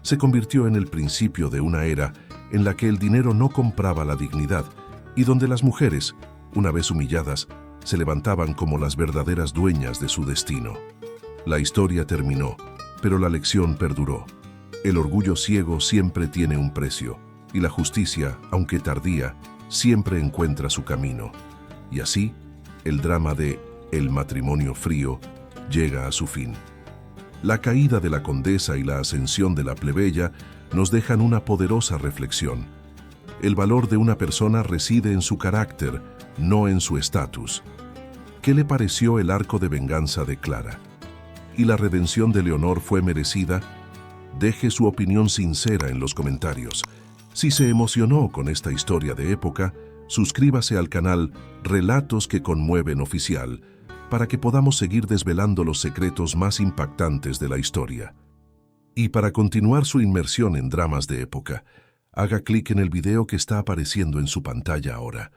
se convirtió en el principio de una era en la que el dinero no compraba la dignidad y donde las mujeres, una vez humilladas, se levantaban como las verdaderas dueñas de su destino. La historia terminó, pero la lección perduró. El orgullo ciego siempre tiene un precio, y la justicia, aunque tardía, siempre encuentra su camino. Y así, el drama de El matrimonio frío llega a su fin. La caída de la condesa y la ascensión de la plebeya nos dejan una poderosa reflexión. El valor de una persona reside en su carácter, no en su estatus. ¿Qué le pareció el arco de venganza de Clara? ¿Y la redención de Leonor fue merecida? Deje su opinión sincera en los comentarios. Si se emocionó con esta historia de época, suscríbase al canal Relatos que Conmueven Oficial para que podamos seguir desvelando los secretos más impactantes de la historia. Y para continuar su inmersión en dramas de época, haga clic en el video que está apareciendo en su pantalla ahora.